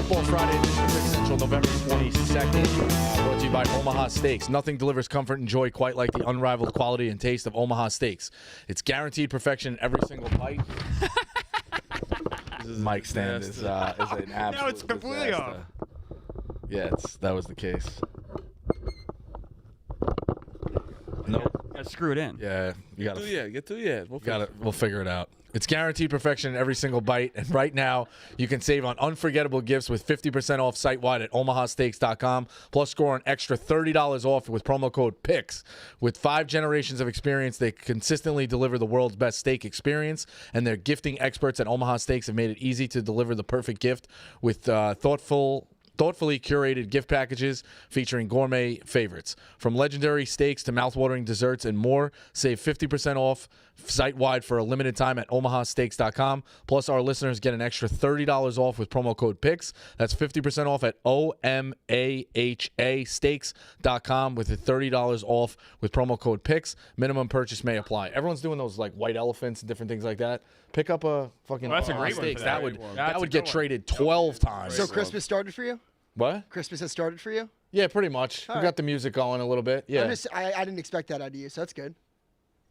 Football Friday edition of Rick Central, November 22nd. Brought to you by Omaha Steaks. Nothing delivers comfort and joy quite like the unrivaled quality and taste of Omaha Steaks. It's guaranteed perfection in every single bite. Mic stand is an absolute No, it's completely off. Yeah, that was the case. Nope. Gotta screw it in. Yeah, you gotta. Get to the end. We'll figure it out. It's guaranteed perfection in every single bite. And right now, you can save on unforgettable gifts with 50% off site-wide at omahasteaks.com. Plus, score an extra $30 off with promo code PICKS. With 5 generations of experience, they consistently deliver the world's best steak experience. And their gifting experts at Omaha Steaks have made it easy to deliver the perfect gift with thoughtfully curated gift packages featuring gourmet favorites. From legendary steaks to mouthwatering desserts and more, save 50% off site-wide for a limited time at omahasteaks.com. Plus, our listeners get an extra $30 off with promo code PICKS. That's 50% off at omahasteaks.com with a $30 off with promo code PICKS. Minimum purchase may apply. Everyone's doing those like white elephants and different things like that. Pick up a fucking that's a great one steaks. for that. That would get traded 12 times. So Christmas started for you? What? Christmas has started for you? Yeah, pretty much. We got the music going a little bit. Yeah. I didn't expect that out of you, so that's good.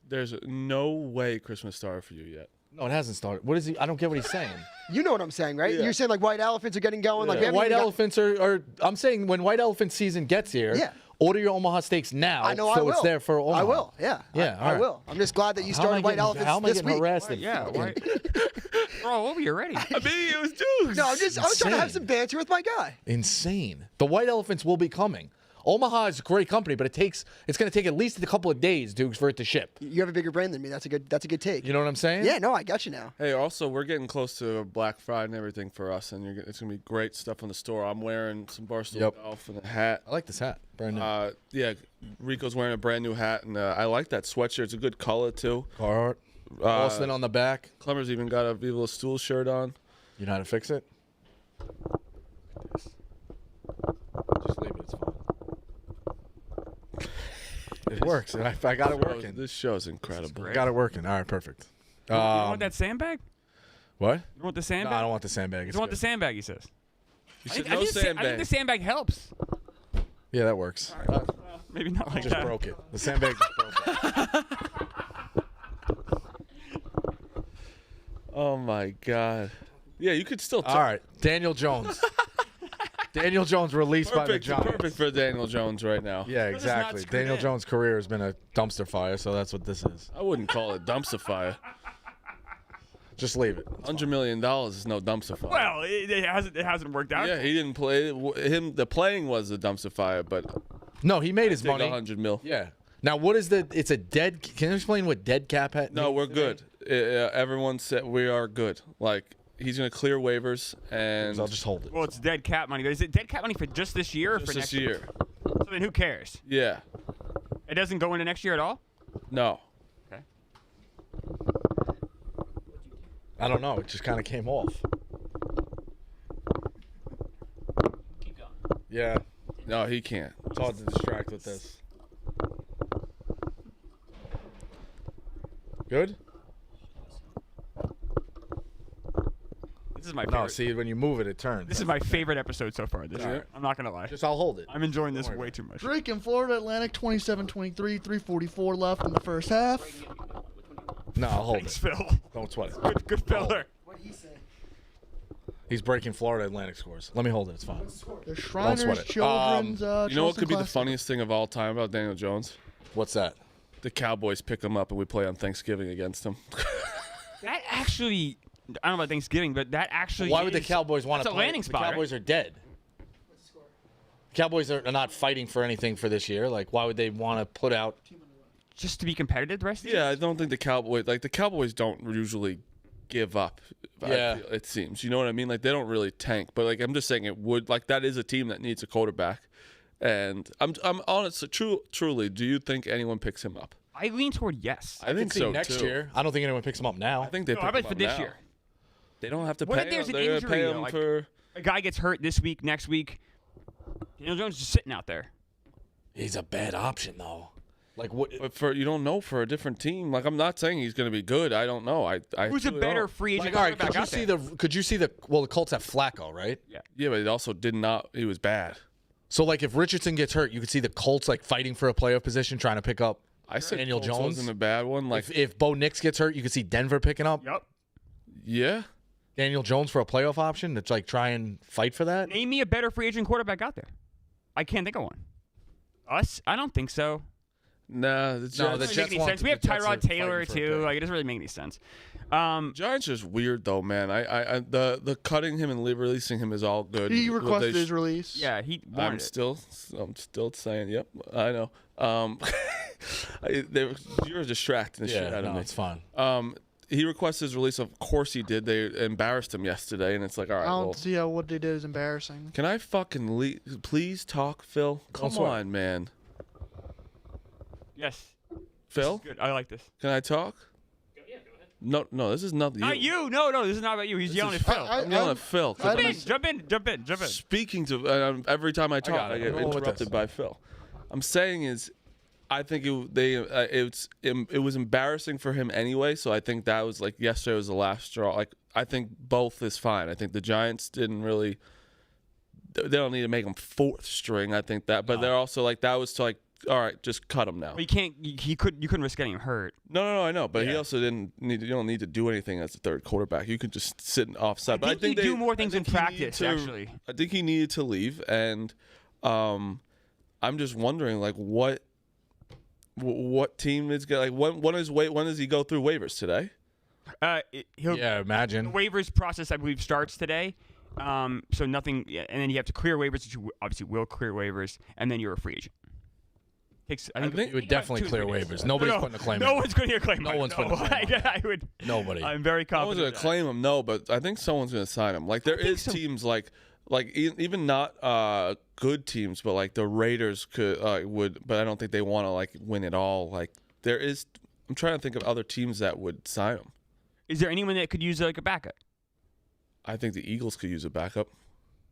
There's no way Christmas started for you yet. No, it hasn't started. What is he? I don't get what he's saying. You know what I'm saying, right? Yeah. You're saying like white elephants are getting going. Like we haven't White even got- elephants are. I'm saying when white elephant season gets here, order your Omaha Steaks now. I know so I will. It's there for Omaha. I will. Yeah. Yeah. I will. I'm just glad that you started white elephants How am I this getting week. harassed? Yeah. Why? We're all over you already. I mean, it was juice. No, I was trying to have Insane. some banter with my guy. Insane. The white elephants will be coming. Omaha is a great company, but it's going to take at least a couple of days, Dukes, for it to ship. You have a bigger brain than me. That's a good take. You know what I'm saying? Yeah, no, I got you now. Hey, also, we're getting close to Black Friday and everything for us, and it's going to be great stuff in the store. I'm wearing some Barstool Golf and a hat. I like this hat. Brand new. Yeah, Rico's wearing a brand new hat, and I like that sweatshirt. It's a good color, too. Carhartt. Austin on the back. Clemmer's even got a Viva La Stool shirt on. You know how to fix it? Just leave it. It's fine. It works. I got it working. This show's incredible. I got it working. All right, perfect. You want that sandbag? What? You want the sandbag? No, I don't want the sandbag. You don't want the sandbag, he says. You said I no think sandbag. the sandbag helps. Yeah, that works. Maybe not like Just that. broke it. The sandbag just broke it. Oh, my God. Yeah, you could still All right, Daniel Jones. Daniel Jones released by the Giants. Perfect for Daniel Jones right now. Yeah, But it's not exactly. screwed Daniel in. Jones' career has been a dumpster fire, so that's what this is. I wouldn't call it dumpster fire. Just leave it. $100 million is no dumpster fire. Well, it hasn't worked out. Yeah, he didn't play. The playing was the dumpster fire, but No, he made his take money. $100 mil. Yeah. Now, what is it's a dead. Can you explain what dead cap means? No, we're good. Everyone said we are good. Like he's gonna clear waivers, and I'll just hold it. Well, it's dead cap money. But is it dead cap money for just this year or just for this next year. So then who cares? Yeah. It doesn't go into next year at all? No. Okay. I don't know. It just kind of came off. Keep going. Yeah. No, he can't. It's hard to distract with this. Good? This is my No, favorite. see, when you move it, it turns. This is my favorite episode so far this year. I'm not gonna lie. Just I'll hold it. I'm enjoying this Don't worry way about too much. Drake in Florida Atlantic 27-23, 3:44 left in the first half. No, I'll hold Thanks, it. Phil. Don't sweat it. Good filler. What he say? He's breaking Florida Atlantic scores. Let me hold it. It's fine. The Shriners sweat it. Children's. You know what Charleston could be the Classic. funniest thing of all time about Daniel Jones? What's that? The Cowboys pick him up and we play on Thanksgiving against him. That actually, I don't know about Thanksgiving, but that actually. Why would the is- Cowboys want to that's a play? landing spot, The right? Cowboys are dead. Cowboys are not fighting for anything for this year. Like, why would they want to put out? Just to be competitive the rest of the Yeah, year? I don't think the Cowboys don't usually give up. Yeah. I feel, it seems. You know what I mean? Like they don't really tank, but like I'm just saying it would. Like that is a team that needs a quarterback, and I'm honest. Truly, do you think anyone picks him up? I lean toward yes. I think See, so next too. year. I don't think anyone picks him up now. I think they. No, pick how about him for up this now. year? They don't have to What pay if there's him. an They're gonna injury, pay though, him like- for. A guy gets hurt this week, next week. Daniel Jones is just sitting out there. He's a bad option, though. Like what? But you don't know for a different team. Like, I'm not saying he's going to be good. I don't know. Who's a truly better don't. free agent Like, all right, quarterback out there? could you see the well, the Colts have Flacco, right? Yeah, but it also did not. He was bad. So like if Richardson gets hurt, you could see the Colts like fighting for a playoff position, trying to pick up I said Daniel Colts Jones. wasn't a bad one. Like, If Bo Nix gets hurt, you could see Denver picking up Yep. yeah. Daniel Jones for a playoff option. That's like try and fight for that. Name me a better free agent quarterback out there. I can't think of one. Us? I don't think so. Nah, the Jets. No, the Doesn't Jets make any want- sense. We have the Jets are Tyrod Taylor fighting for a too. pick. Like it doesn't really make any sense. Giants is weird though, man. The cutting him and releasing him is all good. He What requested they his release. Yeah, he I'm wanted it. still saying, yep, I know. You're distracting the shit out of me. it's fine. He requested his release. Of course he did. They embarrassed him yesterday, and it's like, all right, I don't well, see how what they did is embarrassing. can I fucking please talk, Phil? Come sweat. on, man. Yes. Phil, Good. I like this. can I talk? Yeah, go ahead. No, this is not you. Not you. No, this is not about you. He's yelling at is- Phil. I'm yelling at Phil. 'cause I I'm Jump in. speaking to every time I talk, got it. I get I'm going with interrupted this. by Phil. I'm saying is, I think it was embarrassing for him anyway. So I think that was like yesterday was the last straw. Like I think both is fine. I think the Giants didn't really. They don't need to make him fourth string. I think that, but they're also like that was to like, all right, just cut him now. But you can't. You couldn't risk getting him hurt. No, I know, but he Yeah. also didn't need. You don't need to do anything as a third quarterback. You could just sit offside. But I think you they do more things I in think he needed practice. to- Actually, I think he needed to leave, and I'm just wondering, like, what team is going? Like, when does he go through waivers today? he'll Yeah, the imagine. waivers process. I believe starts today. So nothing. Yeah, and then you have to clear waivers, which you obviously will clear waivers, and then you're a free agent. I think- You would definitely clear waivers. Nobody's putting a claim No in. one's going to claim. No on it. one's putting a claim on I would. Nobody. I'm very No one's confident. going of to that. claim him, no, but I think someone's going to sign him. Like, there is so. teams like even not good teams, but like the Raiders could would, but I don't think they want to like win it all. Like, there is. I'm trying to think of other teams that would sign him. Is there anyone that could use like a backup? I think the Eagles could use a backup.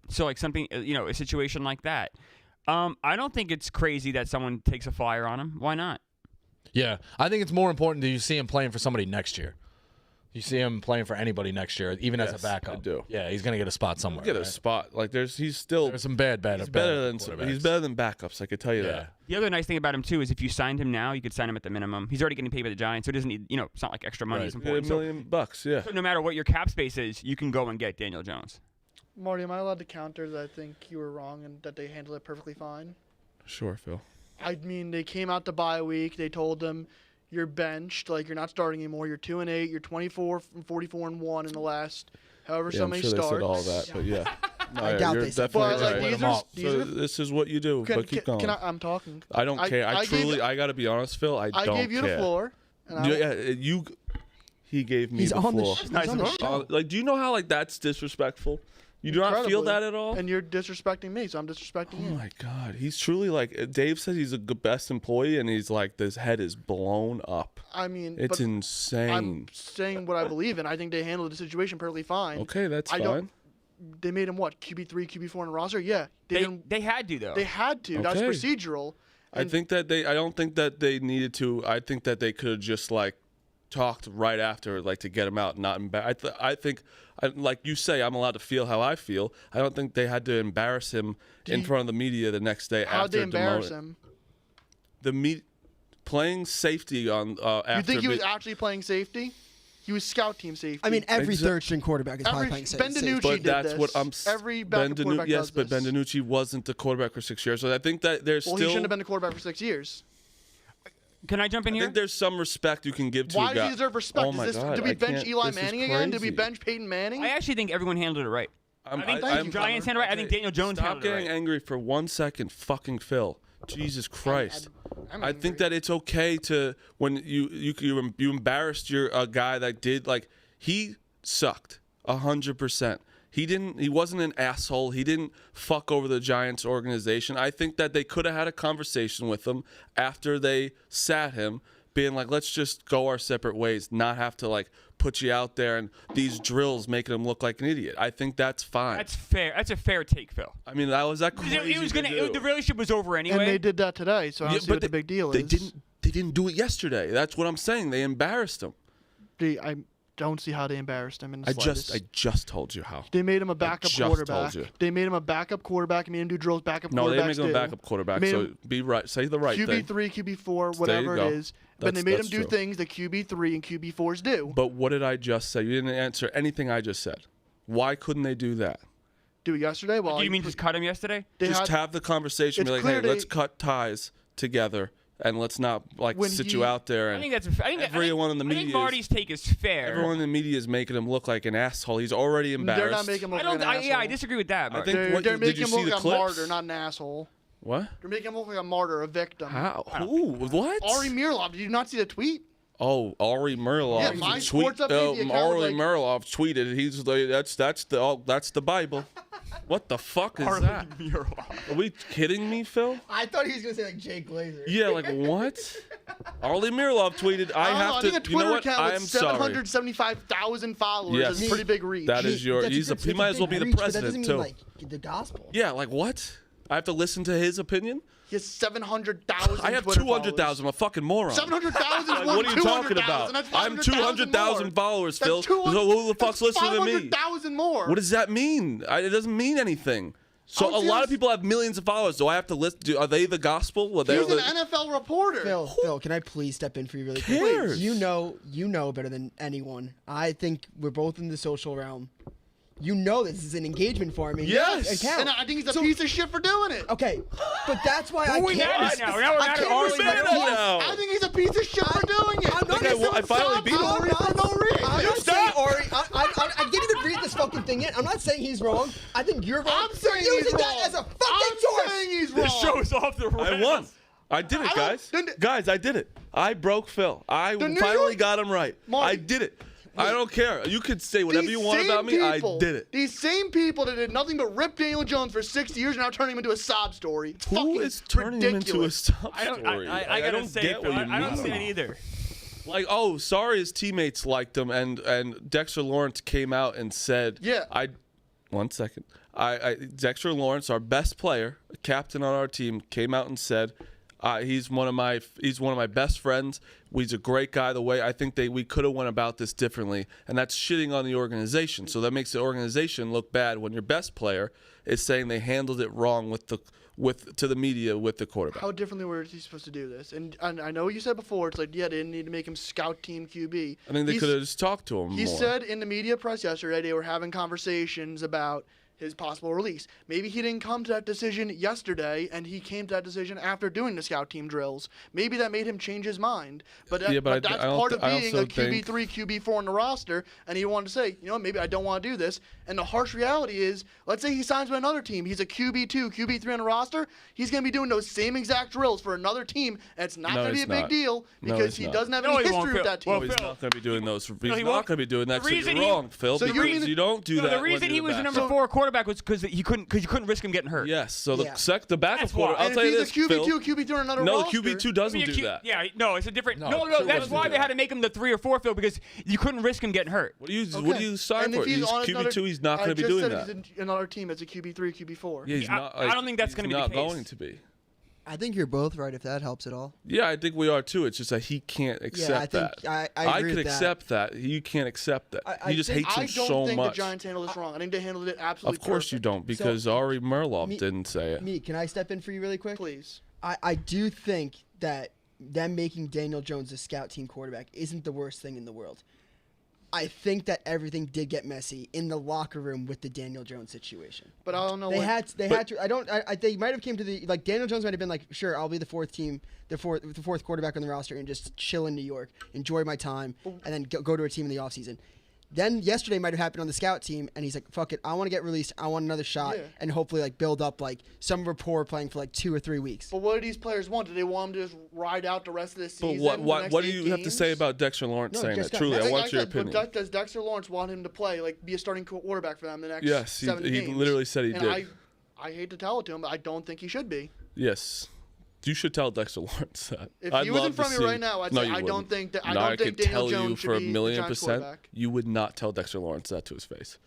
So like something, a situation like that. I don't think it's crazy that someone takes a flyer on him. Why not? Yeah, I think it's more important that you see him playing for somebody next year. You see him playing for anybody next year, even as a Yes, backup. I do. Yeah, he's gonna get a spot somewhere. Get a right? spot. Like he's still There's some bad he's better than quarterbacks. backups. I could tell you Yeah. that. The other nice thing about him too is if you signed him now, you could sign him at the minimum. He's already getting paid by the Giants, so it doesn't need. It's not like extra money Right. is Get important. $1 So, million bucks. Yeah. so no matter what your cap space is, you can go and get Daniel Jones. Marty, am I allowed to counter that I think you were wrong and that they handled it perfectly fine? Sure, Phil. I mean, they came out to bye week. They told them you're benched, like you're not starting anymore. You're 2-8. You're 24-44-1 in the last however Yeah, so I'm many sure starts. they said all that, but yeah. No, I yeah, doubt you're they said definitely But like right. Let these 'em are, up. these So are this is what you do, but keep going. I'm talking. I don't care. I truly, I got to be honest, Phil. I don't gave you care. the floor. And I, He gave me He's the on floor. the, sh- Nice he's on the vote. show. Like, do you know how like that's disrespectful? You do not feel Incredibly. that at all? And you're disrespecting me, so I'm disrespecting Oh you. my God, he's truly like Dave says he's the best employee, and he's like this head is blown up. I mean, It's but insane. I'm saying what I believe in. I think they handled the situation perfectly fine. Okay, that's I fine. don't- They made him what, QB3, QB4 in the roster? Yeah, They had to though. They had to. That's Okay. procedural. I think that I don't think that they needed to. I think that they could have just like talked right after, like to get him out, not embarrass. I think, like you say, I'm allowed to feel how I feel. I don't think they had to embarrass him in front of the media the next day How'd after they embarrass demoting. him? Playing safety on after. You think he was actually playing safety? He was scout team safety. I mean, every Exact- third string quarterback is probably Every- playing Ben safety. DiNucci But did that's this. what I'm. Every backup quarterback yes, does but Ben this. DiNucci wasn't the quarterback for 6 years, so I think that there's Well, still. he shouldn't have been the quarterback for 6 years. Can I jump in I here? think there's some respect you can give to Why a does guy. he deserve respect? Oh my Is this, God, did we I bench can't- Eli this is Manning again? Did we crazy. bench Peyton Manning? I actually think everyone handled it right. I think I'm- Giants handled it right. I think Daniel Jones Stop handled it getting right. angry for 1 second, fucking Phil. Jesus Christ. I'm I think that it's okay to when you embarrassed your guy that did like he sucked 100%. He wasn't an asshole. He didn't fuck over the Giants organization. I think that they could have had a conversation with him after they sat him, being like, let's just go our separate ways, not have to like put you out there and these drills making him look like an idiot. I think that's fine. That's fair. That's a fair take, Phil. I mean, that was that crazy. It was to gonna. do. The relationship was over anyway. And they did that today, so I don't see what the big deal they is. didn't. They didn't do it yesterday. That's what I'm saying. They embarrassed him. I don't see how they embarrassed him in the slightest. I just told you how. They made him a backup quarterback. Told you. They made him a backup quarterback and made him do drills backup No, they quarterbacks didn't make him a do. backup quarterback. Made So him be right. Say the right thing. QB3, QB4, whatever go. it is. But they made him That's do true. things that QB3 and QB4s do. But what did I just say? You didn't answer anything I just said. Why couldn't they do that? Do it yesterday? Well, Do you mean just cut him yesterday? they Just had- have the conversation. Be It's like, clear hey, let's they- cut ties together and let's not like When sit he- you out there. I And think that's. everyone in the I media think is- Marty's take is fair. everyone in the media is making him look like an asshole. He's already embarrassed. They're not making him look I don't. like an Yeah, I asshole. disagree with that. I But think They're, what they're did making you him see look the like a clips? martyr, not an asshole. What? They're making him look like a martyr, a victim. How? Who? What? Ari Mirlov, did you not see the tweet? Oh, Ari Merlov. Yeah, my Sports Update, the account Ari was like- Merlov tweeted. He's like, that's the Bible. What the fuck is that? Are we kidding me, Phil? I thought he was gonna say like Jake Glazer. Yeah, like what? Arlie Mirlov tweeted, I don't know, have I to. think a You know Twitter what? account I with am sorry. 775,000 followers Yes. is pretty big reach. That is your. That's He that's might a as well big be the reach, but that doesn't president mean, too. like the gospel. Yeah, like what? I have to listen to his opinion. He has 700,000. I have Twitter 200,000. I'm a fucking moron. 700,000 Like, what are you talking about? I'm 200,000 followers, Phil. So who the fuck's listening to me? 500,000 more. What does that mean? It doesn't mean anything. So Oh, a lot of yes. people have millions of followers. Do I have to listen? Are they the gospel? Are they He's an the, NFL reporter. Phil, can I please step in for you really quick? cares? You know better than anyone. I think we're both in the social realm. You know this is an engagement for him. And Yes. it counts. And I think he's a So- piece of shit for doing it. Okay, but that's why I we can't. mad now? Now we're I mad at can't Ari really Say that like- now. I think he's a piece of shit for doing it. I'm not think gonna I finally beat him. Ari for no reason. I'm not Stop. saying Ari. I can't even read this fucking thing in. I'm not saying he's wrong. I think you're wrong. I'm saying You're he's using wrong. that as a fucking I'm source. saying he's wrong. the show's off the rails. I won. I did it, I don't- guys. didn't- Guys, I did it. I broke Phil. I The New finally York- got him right. Marty. I did it. I don't care. You could say whatever you want same about me. people- I did it. These same people that did nothing but rip Daniel Jones for 60 years are now turning him into a sob story. It's Who fucking is turning him into a ridiculous. sob I don't. story? I gotta don't say, get Phil, what you I don't mean. see it either. Like, oh, sorry, his teammates liked him, and Dexter Lawrence came out and said, Yeah. One second. Dexter Lawrence, our best player, captain on our team, came out and said, he's one of my best friends. He's a great guy. The way I think we could have went about this differently, and that's shitting on the organization. So that makes the organization look bad when your best player is saying they handled it wrong to the media with the quarterback. How differently were he supposed to do this? And I know you said before, it's like, yeah, they didn't need to make him scout team QB. I think they He's- could have just talked to him He more. said in the media press yesterday they were having conversations about his possible release. Maybe he didn't come to that decision yesterday, and he came to that decision after doing the scout team drills. Maybe that made him change his mind. But, Yeah, but that's I don't part of I being also a QB3, QB4 in the roster, and he wanted to say, you know, maybe I don't want to do this. And the harsh reality is, let's say he signs with another team. He's a QB2, QB3 on the roster. He's going to be doing those same exact drills for another team, and it's not No, going to be he's a big not. deal No, because he's he not. doesn't have No, any he won't, history with Phil. that team. No, Well, he's Phil- not going to be doing those. He's he not won't. going to be doing that. The So reason you're he- wrong, Phil, so you're because gonna- you don't do No, that. the when reason you're he the was the backup. number 4 quarterback was because you couldn't risk him getting hurt. Yes, so Yeah. the backup That's quarter. why. I'll And tell if you he's this, a QB2, Phil. QB3 on another No, the roster, QB2 doesn't do that. Yeah, no, it's a different. No, No, true that's doesn't why do they that. had to make him the 3 or 4 Phil because you couldn't risk him getting hurt. What do you Okay. sign And for? if he's He's on QB2. He's not I going to be just doing said that. He's in another team as a QB3, QB4. Yeah, he's I- not. I don't think that's he's gonna be the not case. going to be. I think you're both right if that helps at all. Yeah, I think we are too. It's just that he can't accept think that. I agree could with that. accept that. You can't accept that. I He just think- hates I him don't so think much. the Giants handled this wrong. I think they handled it absolutely Of course you perfect. don't, because Ari Merlov Me- didn't say it. Me, can I step in for you really quick? Please. I do think that them making Daniel Jones a scout team quarterback isn't the worst thing in the world. I think that everything did get messy in the locker room with the Daniel Jones situation. But I don't know They what. had to. They might have came to the like Daniel Jones might have been like, sure, I'll be the fourth quarterback on the roster and just chill in New York, enjoy my time, and then go to a team in the offseason. Then yesterday might have happened on the scout team, and he's like, "Fuck it, I want to get released. I want another shot, Yeah. and hopefully like build up like some rapport playing for like 2 or 3 weeks." But what do these players want? Do they want him to just ride out the rest of the But season? what do you have to say about Dexter Lawrence No, saying just that? got- Truly, I Like want your said, but opinion. does Dexter Lawrence want him to play, like be a starting quarterback for them the next Yes, 7 he games? literally said he and did. I hate to tell it to him, but I don't think he should be. Yes. You should tell Dexter Lawrence that. If I'd he was in love to front of me see- right now, I'd No, say you I don't wouldn't. think that. I No, don't I think could Daniel tell you Jones for should be the $1,000,000%, Giants quarterback. you would not tell Dexter Lawrence that to his face.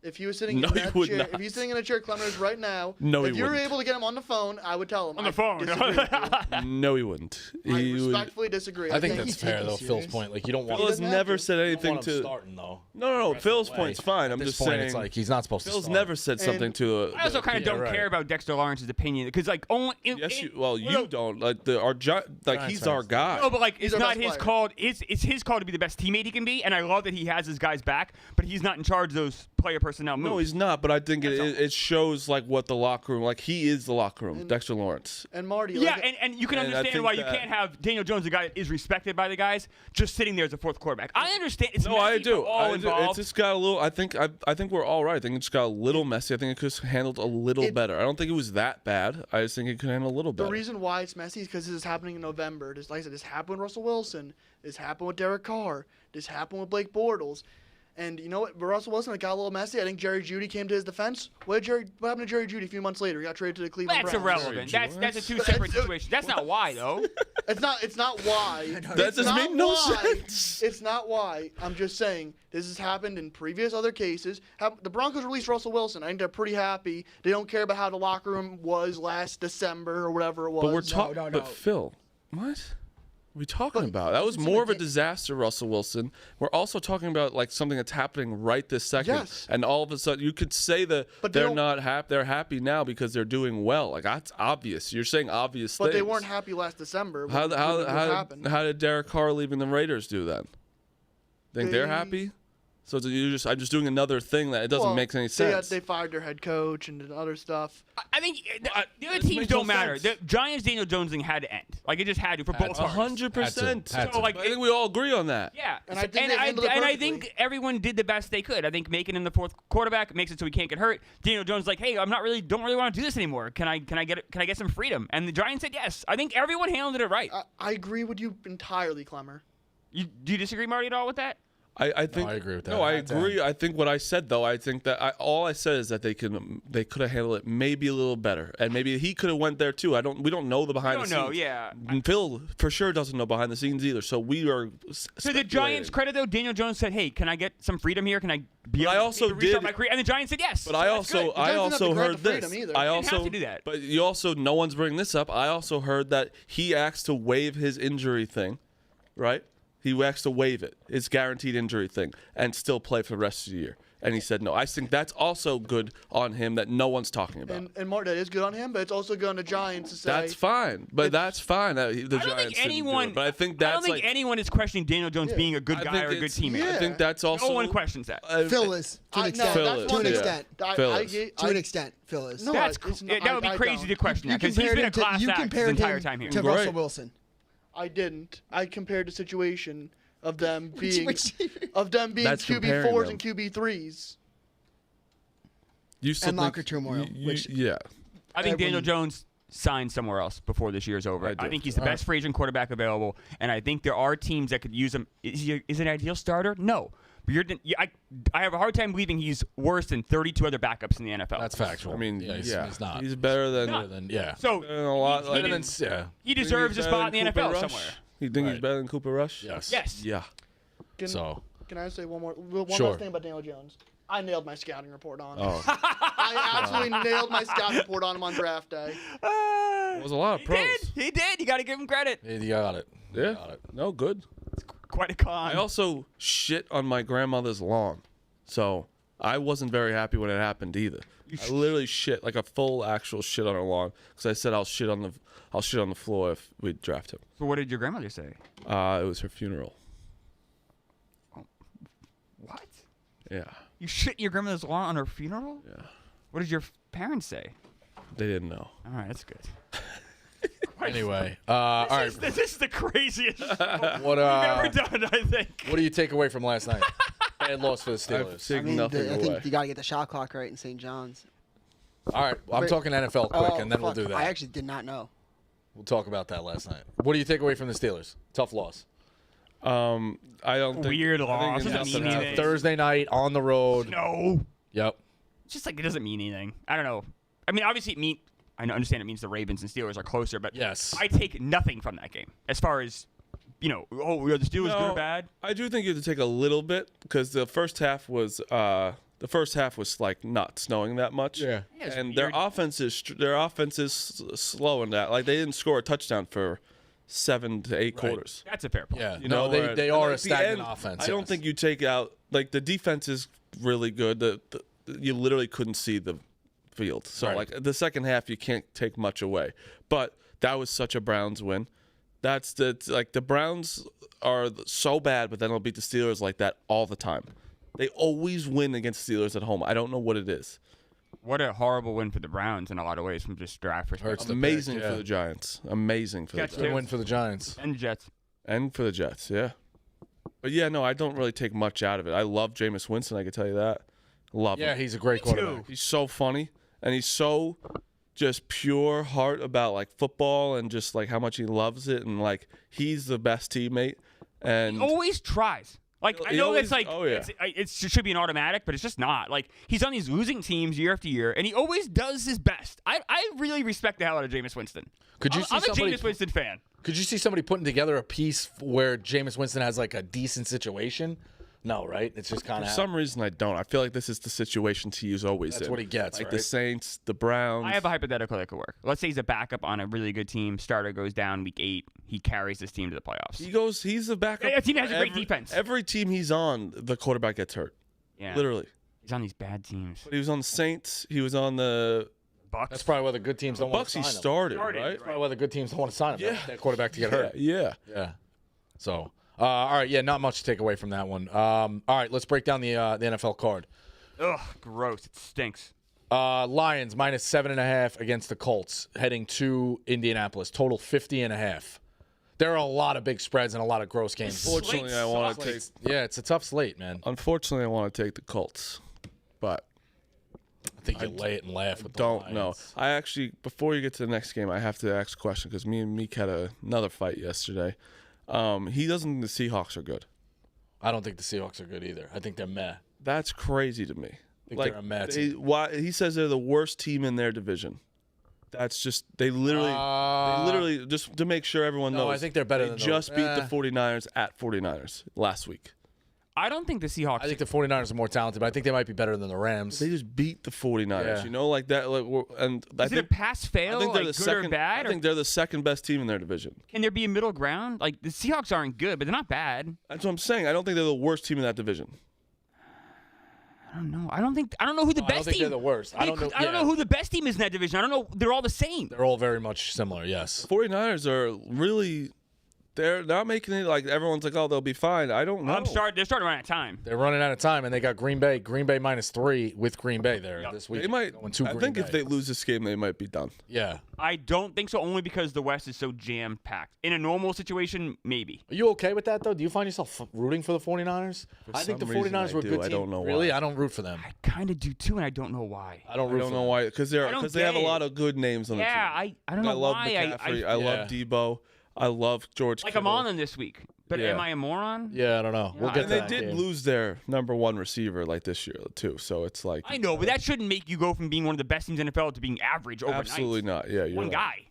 If he was sitting No, in he that would chair, not. if he's sitting in a chair Clemmer is right now, No, if he you were wouldn't. able to get him on the phone, I would tell him. On the phone. Disagree with you. No, he wouldn't. I He would. respectfully disagree. I think Can't that's you take fair it though. Phil's serious? point, like you don't want. Phil has doesn't have never to. said you don't anything want him to. starting though. No. Phil's Way. point's fine. At I'm this just point, saying. it's like he's not supposed to. Phil's start. never said something to. I also kind of Yeah, don't right. care about Dexter Lawrence's opinion because like only Yes, you don't like he's our guy. No, but like it's our not best his player. call. It's his call to be the best teammate he can be, and I love that he has his guys back. But he's not in charge of those player personnel moves. No, he's not. But I think That's all. it shows like what the locker room, like he is the locker room, Dexter Lawrence. And Marty. Yeah, like, and you can And I understand think why you that- can't have Daniel Jones, a guy that is respected by the guys, just sitting there as a fourth quarterback. I understand. It's No, I messy do. for all I do. involved. It's just got a little. I think we're all right. I think it just got a little messy. I think it could have handled a little better. I don't think it was that bad. I just think it could handle a little the better. reason why it's messy is because this is happening in November. Like I said, this happened with Russell Wilson. This happened with Derek Carr. This happened with Blake Bortles. And you know what? Russell Wilson, it got a little messy. I think Jerry Jeudy came to his defense. What happened to Jerry Jeudy a few months later? He got traded to the Cleveland That's Browns. irrelevant. That's a two separate situations. That's not why though. It's not why. That It's doesn't not make no why. sense. It's not why. I'm just saying this has happened in previous other cases. The Broncos released Russell Wilson. I think they're pretty happy. They don't care about how the locker room was last December or whatever it was. But we're talking. no. But Phil, what? What are we talking But about? That was it's more of a like- disaster, Russell Wilson. We're also talking about like something that's happening right this second, Yes. and all of a sudden you could say that But they they're don't- not happy. They're happy now because they're doing well. Like that's obvious. You're saying obvious But things. they weren't happy last December. How when it happened. how did Derek Carr leaving the Raiders do then? Think they're They- happy? So I'm just doing another thing that it doesn't Well, make any sense. They fired their head coach and did other stuff. I think the other It teams makes don't no matter. sense. The Giants Daniel Jones thing had to end. Like it just had to for both parties. 100%. Had to. So, like, I think we all agree on that. Yeah, And I think they handled it and I perfectly. think everyone did the best they could. I think making him the fourth quarterback makes it so he can't get hurt. Daniel Jones is like, hey, don't really want to do this anymore. Can I get some freedom? And the Giants said yes. I think everyone handled it right. I agree with you entirely, Clemmer. Do you disagree, Marty, at all with that? I think I agree with that. No, I Hands down. agree. I think what I said though, I think that all I said is that they could have handled it maybe a little better, and maybe he could have went there too. We don't know the behind I the don't know. scenes. Yeah. And Phil for sure doesn't know behind the scenes either. So we are. To the Giants' credit, though, Daniel Jones said, "Hey, can I get some freedom here? Can I be?" But I able also to restart did- my career?" And the Giants said yes. But I So that's also good. I Giants didn't have also to grant heard the this. freedom either. I They didn't also have to do that. But you also no one's bringing this up. I also heard that he asked to waive his injury thing, right? He asked to waive it, his guaranteed injury thing, and still play for the rest of the year. And he said no. I think that's also good on him that no one's talking about. And Mark, that is good on him, but it's also good on the Giants to say That's fine, but that's fine. The I don't Giants think didn't anyone. do it. But I think I that's don't think like anyone is questioning Daniel Jones being a good I guy think or a good it's- teammate. I think that's also No one questions that. Phil is to an no, extent. Phil that's is, to one an yeah. extent. Phil I is. get- To an extent, Phil is. No, That's it's that not- would be I crazy don't. to question that because he's compared been a him to- class you act his compared entire him time here. to Right. Russell Wilson. I didn't. I compared the situation of them being Which- That's comparing QB4s them. and QB3s. You still And think- Locker Turmoil, which- yeah. I think Daniel Everyone- Jones signs somewhere else before this year is over. I do. I think he's the best free agent quarterback available, and I think there are teams that could use him. Is he an ideal starter? No. But I have a hard time believing he's worse than 32 other backups in the NFL. That's factual. I mean, yeah, he's not. He's better than. Not. Then, yeah. so better than a lot. he, like- Better than, yeah. he deserves a spot in the NFL somewhere. You think he's Right. better than Cooper Rush? Yes. Yes. Yeah. Can, So can I say one Sure. last thing about Daniel Jones? I nailed my scouting report on him. Oh, I absolutely nailed my scouting report on him on draft day. it was a lot of He pros. did. He did. You got to give him credit. you got it. Yeah. Got it. No, good. Quite a con. I also shit on my grandmother's lawn, so I wasn't very happy when it happened either. I literally shit like a full actual shit on her lawn because I said I'll shit on the floor if we draft him. So what did your grandmother say? It was her funeral. What? Yeah. You shit your grandmother's lawn on her funeral? Yeah. What did your parents say? They didn't know. All right, that's good. Anyway, all right. This is the craziest show What we've ever done, I think. what do you take away from last night? Bad loss for the I've Steelers. taken nothing I away. think you got to get the shot clock right in St. John's. All right, I'm Wait. talking NFL quick, and then we'll fuck. do that. I actually did not know. We'll talk about that last night. What do you take away from the Steelers? Tough loss. I don't think Weird I think loss. it's Doesn't nothing mean else. anything. Thursday night on the road. No. Yep. It's just like it doesn't mean anything. I don't know. I mean, obviously I understand it means the Ravens and Steelers are closer, but Yes. I take nothing from that game as far as, the Steelers good or bad. I do think you have to take a little bit because the first half was the first half was like not snowing that much. Yeah. Yeah, it's and weird. their offense is slow in that. Like they didn't score a touchdown for 7 to 8 quarters. That's a fair point. Yeah. You No, know, they and are a at the stagnant end, offense. I don't yes. think you take out like the defense is really good. You literally couldn't see the field. So Right. like the second half you can't take much away. But that was such a Browns win. That's the Browns are so bad, but then they'll beat the Steelers like that all the time. They always win against Steelers at home. I don't know what it is. What a horrible win for the Browns in a lot of ways from just draft Hurts perspective. the Amazing pick, yeah. for the Giants. Amazing for the Jets Giants. Good win for the Giants. And the Jets. And for the Jets, yeah. But yeah, no, I don't really take much out of it. I love Jameis Winston, I can tell you that. Love Yeah, him. he's a great quarterback. He's so funny, and he's so just pure heart about like football and just like how much he loves it, and like he's the best teammate. And He always tries. Like I He know always- that's like oh, yeah. it should be an automatic, but it's just not. Like he's on these losing teams year after year, and he always does his best. I really respect the hell out of Jameis Winston. Could you I'm see a somebody? Jameis Winston fan. Could you see somebody putting together a piece where Jameis Winston has like a decent situation? No, right? It's just kind for of some reason, I don't. I feel like this is the situations he's always That's in. what he gets, Like right? the Saints, the Browns. I have a hypothetical that could work. Let's say he's a backup on a really good team. Starter goes down week 8. He carries this team to the playoffs. He's the backup. A team that has a great Every- defense. Every team he's on, the quarterback gets hurt. Yeah, Literally. he's on these bad teams. But he was on the Saints. He was on the Bucks. That's probably why the good teams don't want Bucks. to He sign him. started, Started, right? That's probably why the good teams don't want to sign him. They Yeah. want that quarterback to get hurt. Yeah. Yeah. So, all right. Yeah, not much to take away from that one. All right, let's break down the NFL card. Ugh, gross. It stinks. Lions minus 7.5 against the Colts, heading to Indianapolis. Total 50.5. There are a lot of big spreads and a lot of gross games. Unfortunately, I want to take. Yeah, it's a tough slate, man. Unfortunately, I want to take the Colts, but I think you lay it and laugh with the don't know. Lions. I actually, before you get to the next game, I have to ask a question because me and Meek had another fight yesterday. He doesn't think the Seahawks are good. I don't think the Seahawks are good either. I think they're meh. That's crazy to me. think they're a meh team. Why he says they're the worst team in their division. That's just they literally just to make sure everyone knows. I think they're better they than just beat the 49ers at 49ers last week. I don't think the Seahawks. I think the 49ers are more talented, but I think they might be better than the Rams. They just beat the 49ers, Yeah. you know, like that. And I Is it a think pass fail? I think they're like the good second. or bad? I think they're the second best team in their division. Can there be a middle ground? Like the Seahawks aren't good, but they're not bad. That's what I'm saying. I don't think they're the worst team in that division. I don't know. I don't know who the I best don't think team. they're the worst. I don't know. I don't know who the best team is in that division. I don't know. They're all the same. They're all very much similar. Yes. 49ers are really. They're not making it like everyone's like, oh, they'll be fine. I don't know. They're starting to run out of time. They're running out of time, and they got Green Bay. Green Bay -3 with Green Bay there this week. They might. Going to I Green think Bay. if they lose this game, they might be done. Yeah. I don't think so. Only because the West is so jam packed. In a normal situation, maybe. Are you okay with that though? Do you find yourself rooting for the 49ers? I think the some reason 49ers I were a do. good I team. don't know Really, why. I don't root for them. I kind of do too, and I don't know why. I don't I root don't for know them. why because they have a get lot it. of good names on the team. Yeah, I don't know I love why. McCaffrey. I Yeah. love Debo. I love George. Like Kittle. I'm on them this week, but Yeah. am I a moron? Yeah, I don't know. We'll get And to they that did game. lose their number one receiver like this year too. So it's like I know, but that shouldn't make you go from being one of the best teams in the NFL to being average overnight. absolutely not. Yeah, you're One right.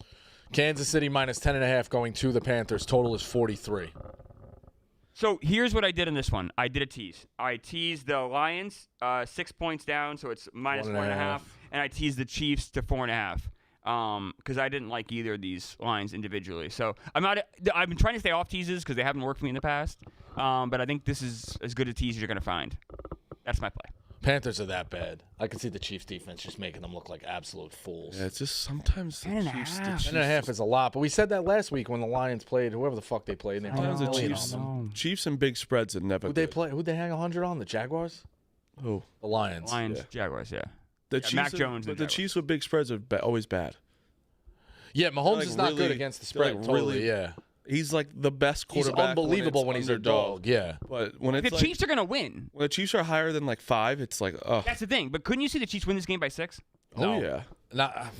guy. Kansas City -10.5 going to the Panthers. Total is 43. So here's what I did in this one. I did a tease. I teased the Lions 6 points down, so it's -1.5, and I teased the Chiefs to 4.5. Because I didn't like either of these lines individually. So I've been trying to stay off teases because they haven't worked for me in the past. But I think this is as good a tease as you're going to find. That's my play. Panthers are that bad. I can see the Chiefs defense just making them look like absolute fools. Yeah, it's just sometimes the 10.5. Chiefs. 10.5 is a lot, but we said that last week when the Lions played whoever the fuck they played. And they Sometimes the played Chiefs, know. Chiefs and big spreads are never. Who'd they good. play? Who'd they hang 100 on? The Jaguars? Who? The Lions. Lions, Yeah. Jaguars, yeah. The Yeah, Chiefs. Mac Jones But and the Jaguars. Chiefs with big spreads are always bad. Yeah, Mahomes like is not good really- against the they're spread. like totally, really- yeah. He's like the best He's quarterback. unbelievable when it's he's a underdog. dog. Yeah. But when it's The like, Chiefs are going to win. when the Chiefs are higher than like 5, it's like, oh, That's the thing. But couldn't you see the Chiefs win this game by 6? No. oh yeah.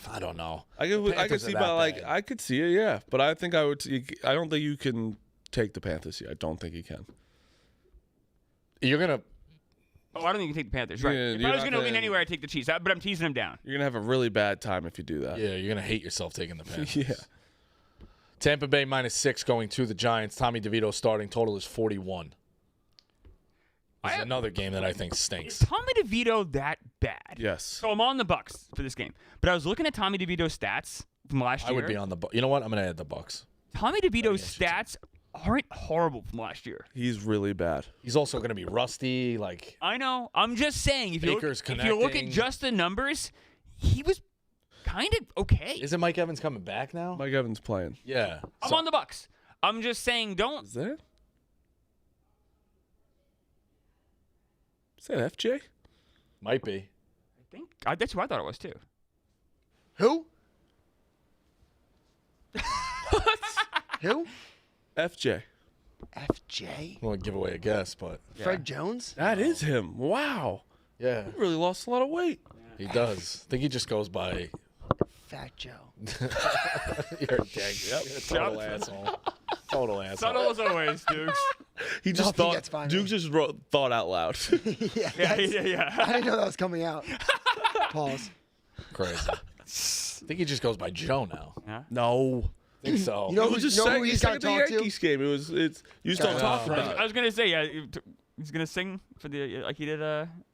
I don't know. I could Panthers are see, that but like bad. I could see it, yeah. But I think I would. I don't think you can take the Panthers here. I don't think you can. You're going to Oh, I don't think you can take the Panthers. Right. Yeah, If you're I was not going to win gonna- anywhere, I'd take the Chiefs. But I'm teasing them down. You're gonna have a really bad time if you do that. Yeah, you're going to hate yourself taking the Panthers. Yeah. Tampa Bay -6 going to the Giants. Tommy DeVito starting. Total is 41. This is another game that I think stinks. Is Tommy DeVito that bad? Yes. So I'm on the Bucs for this game, but I was looking at Tommy DeVito's stats from last year. I would be on the You know what? I'm going to add the Bucs. Tommy DeVito's stats aren't horrible from last year. He's really bad. He's also going to be rusty. Like I know. I'm just saying, if you look at connecting. just the numbers, he was kind of okay. Isn't Mike Evans coming back now? Mike Evans playing. Yeah. I'm on the Bucs. I'm just saying, don't. Is that? Is that FJ? Might be. That's who I thought it was too. Who? Who? FJ. FJ? I won't give away a guess, but Fred Jones? That is him. Wow. yeah, He really lost a lot of weight. he does. I think he just goes by. Fat Joe. You're a dick. You're a total asshole. Total asshole. Subtle as always, Dukes. He just I think that's fine, Duke just thought out loud. Yeah. Yeah. I didn't know that was coming out. Pause. Crazy. I think he just goes by Joe now. No. I think so. You know It was just saying who he's he's got to the talk to? Yankees game. You just don't talk about it. I was gonna say, yeah, he's gonna sing for the like he did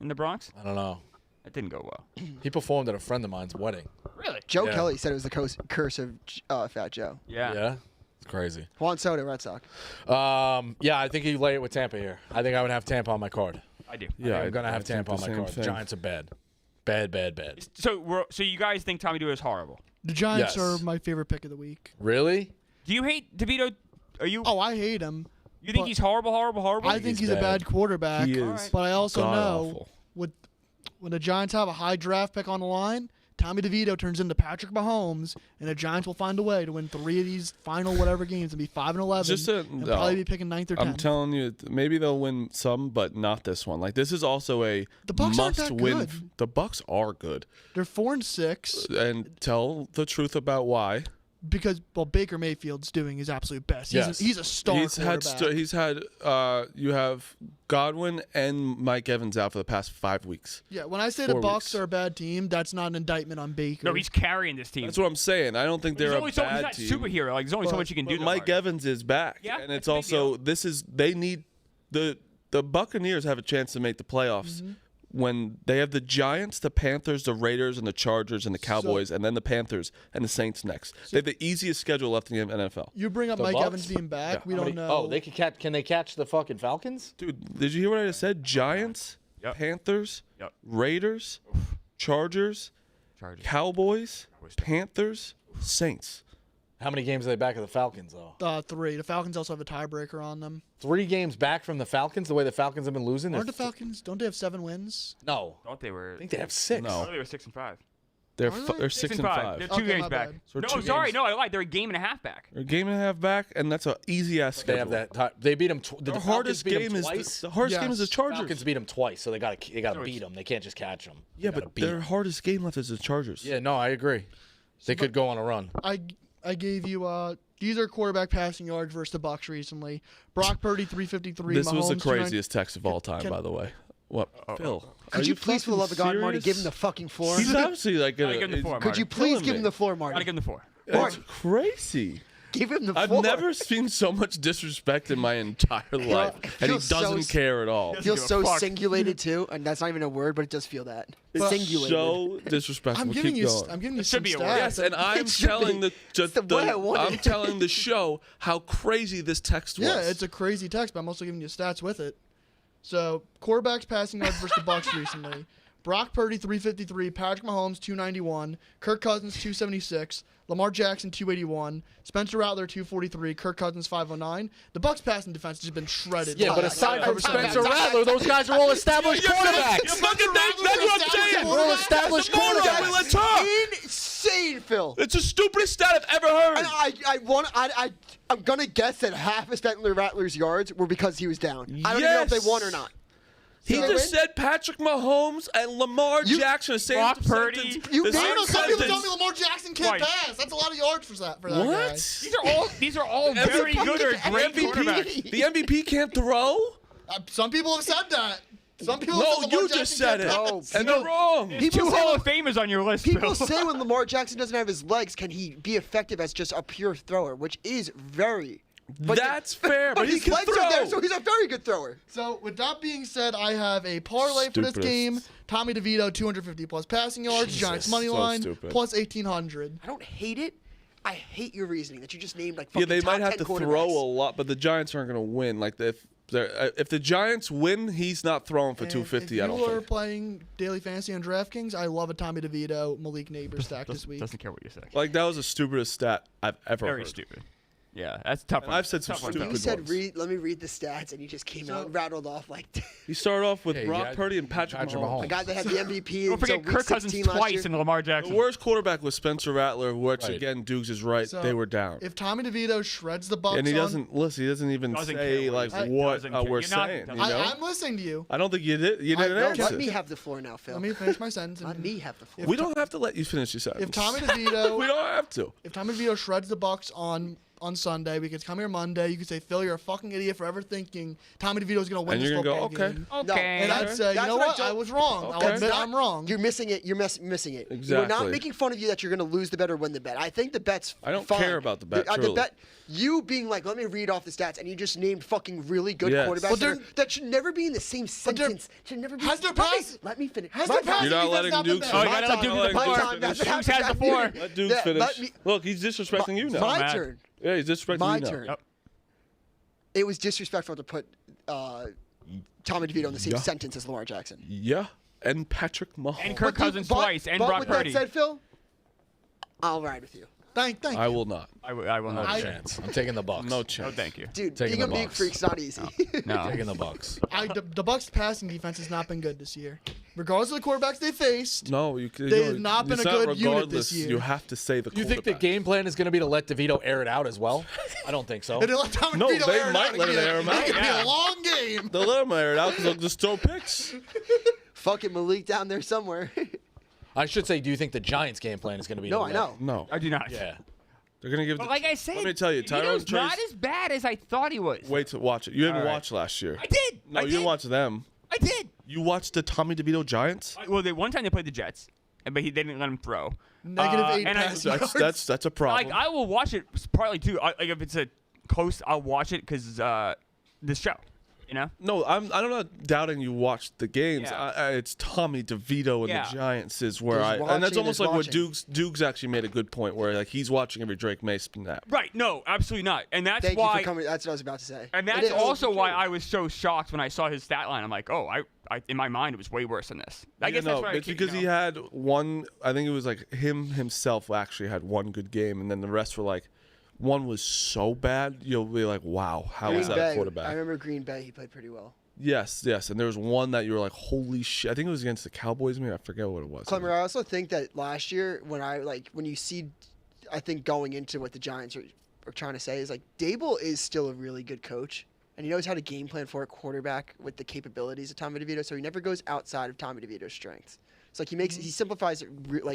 in the Bronx. I don't know. That didn't go well. He performed at a friend of mine's wedding. Really? Joe Yeah. Kelly said it was the curse of Fat Joe. Yeah. Yeah. It's crazy. Juan Soto, Red Sox. Yeah, I think he lay it with Tampa here. I think I would have Tampa on my card. I do. Yeah, I'm gonna have Tampa on my card. Thing. Giants are bad. Bad. So you guys think Tommy DeVito is horrible? The Giants Yes. are my favorite pick of the week. Really? Do you hate DeVito? Are you? Oh, I hate him. You think but he's horrible? I think he's a bad. bad quarterback. He is. But I also know god-awful. when the Giants have a high draft pick on the line, Tommy DeVito turns into Patrick Mahomes, and the Giants will find a way to win 3 of these final whatever games and be 5-11, and probably be picking 9th or 10th. I'm telling you, maybe they'll win some, but not this one. Like this is also a The Bucs aren't that must-win. good. The Bucs are good, They're 4-6 and tell the truth about why. because Baker Mayfield's doing his absolute best. Yes. He's a star quarterback. He's had. You have Godwin and Mike Evans out for the past 5 weeks. Yeah, when I say the 4 Bucs weeks. are a bad team, that's not an indictment on Baker. No, he's carrying this team. That's what I'm saying. I don't think they're He's a only bad he's team. not superhero. Like there's only so much you can do. But Mike Evans is back, Yeah, and it's it's a big also deal. they need the Buccaneers have a chance to make the playoffs when they have the Giants, the Panthers, the Raiders, and the Chargers and the Cowboys, and then the Panthers and the Saints next. They have the easiest schedule left in the NFL. You bring up The Mike Bucs? Evans being back. Yeah. We don't know. Oh, they can catch. Can they catch the fucking Falcons? Dude, did you hear what I just said? Giants, Yep. Panthers, Yep. Raiders, Chargers, Cowboys, Panthers, Saints. How many games are they back of the Falcons though? 3. The Falcons also have a tiebreaker on them. 3 games back from the Falcons. The way the Falcons have been losing. Aren't the Falcons? Don't they have 7 wins? No, Thought they were. I think they have 6. No. I thought they were 6-5. They're Are they? they're 6 and 5. They're 2 Okay, games my back. bad. So No, 2 sorry, games. no, I lied. They're a game and a half back. They're a game and a half back, and that's an easy ass schedule. They have that. They beat them. The hardest game is twice. the hardest game is the Yes. Chargers. Falcons beat them twice, so they got to So beat them. They can't just catch them. Yeah, but their hardest game left is the Chargers. Yeah, no, I agree. They could go on a run. I gave you these are quarterback passing yards versus the Bucs recently. Brock Purdy 353. This was the Mahomes, craziest text of all time, Can- by the way. What, Phil? Could you please, for the love of God, Marty, give him the fucking floor? He's obviously like Gotta give him the floor, Could you please killing give me. him the floor, Gotta Marty? give him the 4. It's crazy. Give him the I've floor. never seen so much disrespect in my entire life, and he feels so doesn't care at all. It feels give a so fuck. singulated too, and that's not even a word, but it does feel that. It's Singulated. so disrespectful. I'm giving Keep you. going. I'm giving you It some should be a stats. word. Yes, and I'm It should telling be. the It's the way I want I'm it. telling the show how crazy this text was. Yeah, it's a crazy text, but I'm also giving you stats with it. So quarterbacks passing yards versus the Bucs recently. Brock Purdy 353, Patrick Mahomes 291, Kirk Cousins 276, Lamar Jackson 281, Spencer Rattler 243, Kirk Cousins 509. The Bucs passing defense has been shredded. Yeah, but aside from Spencer Rattler, those guys are all established quarterbacks. That's what I'm saying. We're all established That's a moron. quarterbacks. Let's talk. Insane, Phil. It's the stupidest stat I've ever heard. And I'm gonna guess that half of Spencer Rattler's yards were because he was down. I don't even know if Yes. they won or not. He Did they just win? said Patrick Mahomes and Lamar Jackson. The same Brock sentence. Purdy. You The named same them. Some people sentence. tell me Lamar Jackson can't Right. pass. That's a lot of yards for that guy. What? These are all very good or great quarterbacks. The MVP can't throw? Some people have said that. Some people No, have said Lamar you Jackson just said it. can't No, pass. And they're wrong. There's People 2 say Hall when- of Famers on your list, People Phil. say when Lamar Jackson doesn't have his legs, can he be effective as just a pure thrower, which is very That's fair, but he his can legs are there, throw. so he's a very good thrower. So with that being said, I have a parlay for this Stupidest. game. Tommy DeVito, 250 plus passing yards. Giants money so line stupid. plus 1,800. I don't hate it. I hate your reasoning that you just named like Yeah, fucking they top might have 10 to throw a quarterbacks. lot, but the Giants aren't going to win. Like if the Giants win, he's not throwing for And 250. I don't If you are think. playing daily fantasy on DraftKings, I love a Tommy DeVito, Malik Neighbors stack this week. Doesn't care what you say. Like that was the stupidest stat I've ever Very heard. stupid. Yeah, that's a tough. And one. I've said some Tough one, stupid though. You said ones. let me read the stats, and you just came out and rattled off like He started off with Hey, Brock yeah, Purdy and Patrick Mahomes. a guy that had the MVP Don't until forget week Kirk Cousins 16 last twice year. and Lamar The Jackson. worst quarterback was Spencer Rattler, which Right. again, Dukes is right. So, they were down. If Tommy DeVito shreds the Bucks And he on- doesn't listen. He doesn't even Doesn't say care what like he says. what Doesn't care. we're You're not- saying. You doesn't- know? I'm listening to you. I don't think you did. You didn't no, answer. Let me have the floor now, Phil. Let me finish my sentence. Let and me have the floor. We don't have to let you finish your sentence. If Tommy DeVito, we don't have to. if Tommy DeVito shreds the Bucks on Sunday, we could come here Monday. You could say, Phil, you're a fucking idiot for ever thinking Tommy DeVito's going to win And this you're gonna football go, okay. game. No, Okay. And I'd say, you That's know what I what? don't- I was wrong. Okay. I'll admit I'm wrong. You're missing it. You're missing it. We're Exactly. not making fun of you that you're going to lose the bet or win the bet. I think the bet's I don't fine. care about the bet, The truly. bet, you being like, let me read off the stats, and you just named fucking really good Yes. quarterbacks But that should never be in the same But they're- sentence. Should never be. Has their Let me- pass- Let me finish. has My their time. pass- You're not defense letting not been Dukes bad. Oh, you finish. gotta let Dukes Not finish. letting My Dukes time. finish. That's Dukes has the floor. Let Dukes finish. Let me- Look, he's disrespecting you now. My mad. turn. Yeah, he's disrespecting My you now. turn. Yep. It was disrespectful to put Tommy DeVito in the same Yeah. sentence as Lamar Jackson. Yeah, and Patrick Mahomes. And Kirk Cousins But- twice and but Brock with Purdy. that said, Phil, I'll ride with you. Thank I you. will not. I will not. No chance. I'm taking the Bucks. No Oh, chance. thank you. Dude, Taking being a the meat Bucks. freak's not easy. No. Taking the Bucks. The Bucks' passing defense has not been good this year. Regardless of the quarterbacks they faced, No, you. They have not been it's a good unit regardless. this year. You have to say the. You think the quarterback. game plan is going to be to let DeVito air it out as well? I don't think so. they didn't let Tommy No, DeVito they air it might out. let it air him out. It's going to be Yeah. a long game. They'll let him air it out because they'll just throw picks. Fucking Malik down there somewhere. I should say, do you think the Giants' game plan is going to be? No, to I let- know. No, I do not. Yeah. they're gonna give. But the- like I said, let me tell you, Tyrone DeVito's not Trace. as bad as I thought he was. Wait to watch it. You didn't All right. watch last year. I did. No, I you did. didn't watch them. I did. You watched the Tommy DeVito Giants. Well, one time they played the Jets, but they didn't let him throw. -8 and I- passing That's yards. that's a problem. Like I will watch it partly too. Like if it's a close, I'll watch it because this show, you know. No, I'm not doubting you watched the games. Yeah. It's Tommy DeVito and Yeah. the Giants is where There's and that's watching, almost there's like what watching. Dukes actually made a good point where like he's watching every Drake May snap. Right? No, absolutely not. And that's Thank you why. for coming. That's what I was about to say. And It that's is. also why I was so shocked when I saw his stat line. I'm like, oh, I in my mind it was way worse than this. I guess that's why it's because he had one. I think it was like himself actually had one good game, and then the rest were like, one was so bad you'll be like, wow, how is Green that a Bay. quarterback? I remember Green Bay. He played pretty well. Yes, and there was one that you were like, holy shit. I think it was against the Cowboys. Maybe I forget what it was. Clemmer, I also think that last year when you see, I think going into what the Giants are trying to say is like Dable is still a really good coach. And he knows how to game plan for a quarterback with the capabilities of Tommy DeVito, so he never goes outside of Tommy DeVito's strengths. It's like he simplifies it,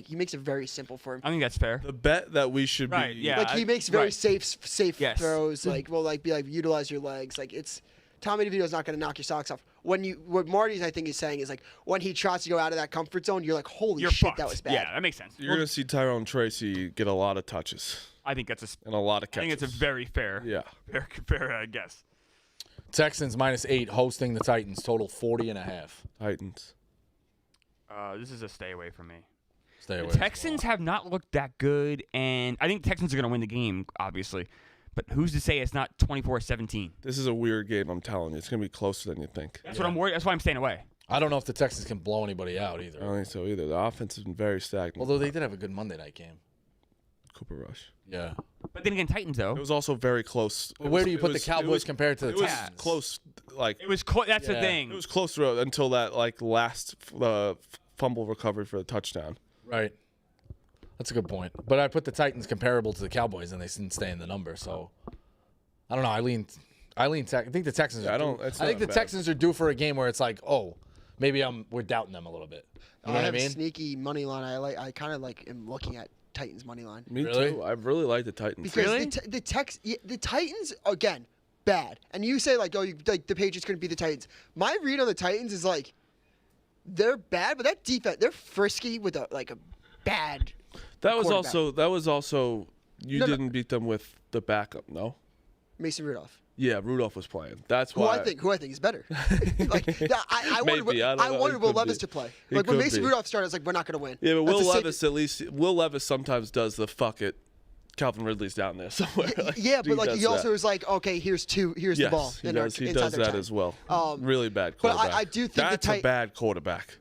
he makes it very simple for him. I think that's fair. The bet that we should Right, be. yeah. Like he makes very right. safe Yes. throws. Like utilize your legs. Like it's Tommy DeVito's not going to knock your socks off. What Marty's I think is saying is like when he tries to go out of that comfort zone, you're like, holy You're shit, fucked. that was bad. Yeah, that makes sense. You're going to see Tyrone Tracy get a lot of touches I think that's and a lot of I think catches. it's a very fair. Yeah. Fair guess. Texans -8 hosting the Titans. Total 40.5. Titans. This is a stay away from me. Stay away. The Texans have not looked that good, and I think the Texans are going to win the game, obviously. But who's to say it's not 24-17? This is a weird game, I'm telling you. It's going to be closer than you think. That's what I'm worried. That's why I'm staying away. I don't know if the Texans can blow anybody out either. I don't think so either. The offense has been very stagnant. Although they did have a good Monday night game. Cooper Rush. Yeah. But then again, Titans though. It was also very close. But where do you put the Cowboys compared to the It was Texans? close. Like It was that's the Yeah. thing. it was close to until that like last fumble recovery for the touchdown. Right. That's a good point. But I put the Titans comparable to the Cowboys, and they didn't stay in the number. So I don't know. I think the Texans. Yeah, are I don't- due- it's I think not the bad. Texans are due for a game where it's like, oh, maybe we're doubting them a little bit. You know I what I have mean? sneaky money line. I kind of like am looking at Titans money line Me Really? too. I really like the Titans. because Really? the Titans again bad. And you say like, oh, like the Patriots couldn't beat the Titans. My read on the Titans is like they're bad, but that defense they're frisky with a bad. That was quarterback. also you No, no. didn't beat them with the backup, no? Mason Rudolph. Yeah, Rudolph was playing. That's Who why. I think is better. like I wanted, Maybe, I don't know. wanted It Will could Levis be. to play. It Like when could Mason be. Rudolph started, I was like, we're not going to win. Yeah, but That's Will Levis sometimes does the fuck it. Calvin Ridley's down there somewhere. Yeah, but like does he also that. was like, okay, here's the ball. He does inside their that 10. as well. Um, Really bad but quarterback. I do think that's a bad quarterback.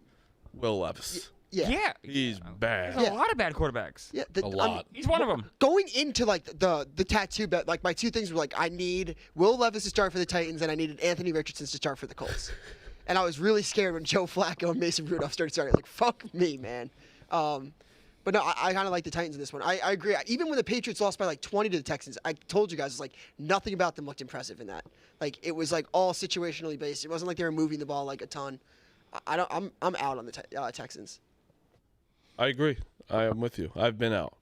Will Levis. Yeah. He's bad. There's a lot of bad quarterbacks. Yeah, A lot. He's one of them. Going into like the tattoo bet, like my two things were like I need Will Levis to start for the Titans and I needed Anthony Richardson to start for the Colts. And I was really scared when Joe Flacco and Mason Rudolph started starting. Like fuck me, man. But no, I kind of like the Titans in this one. I agree. Even when the Patriots lost by like 20 to the Texans, I told you guys it's like nothing about them looked impressive in that. Like it was like all situationally based. It wasn't like they were moving the ball like a ton. I'm out on the Texans. I agree. I am with you. I've been out.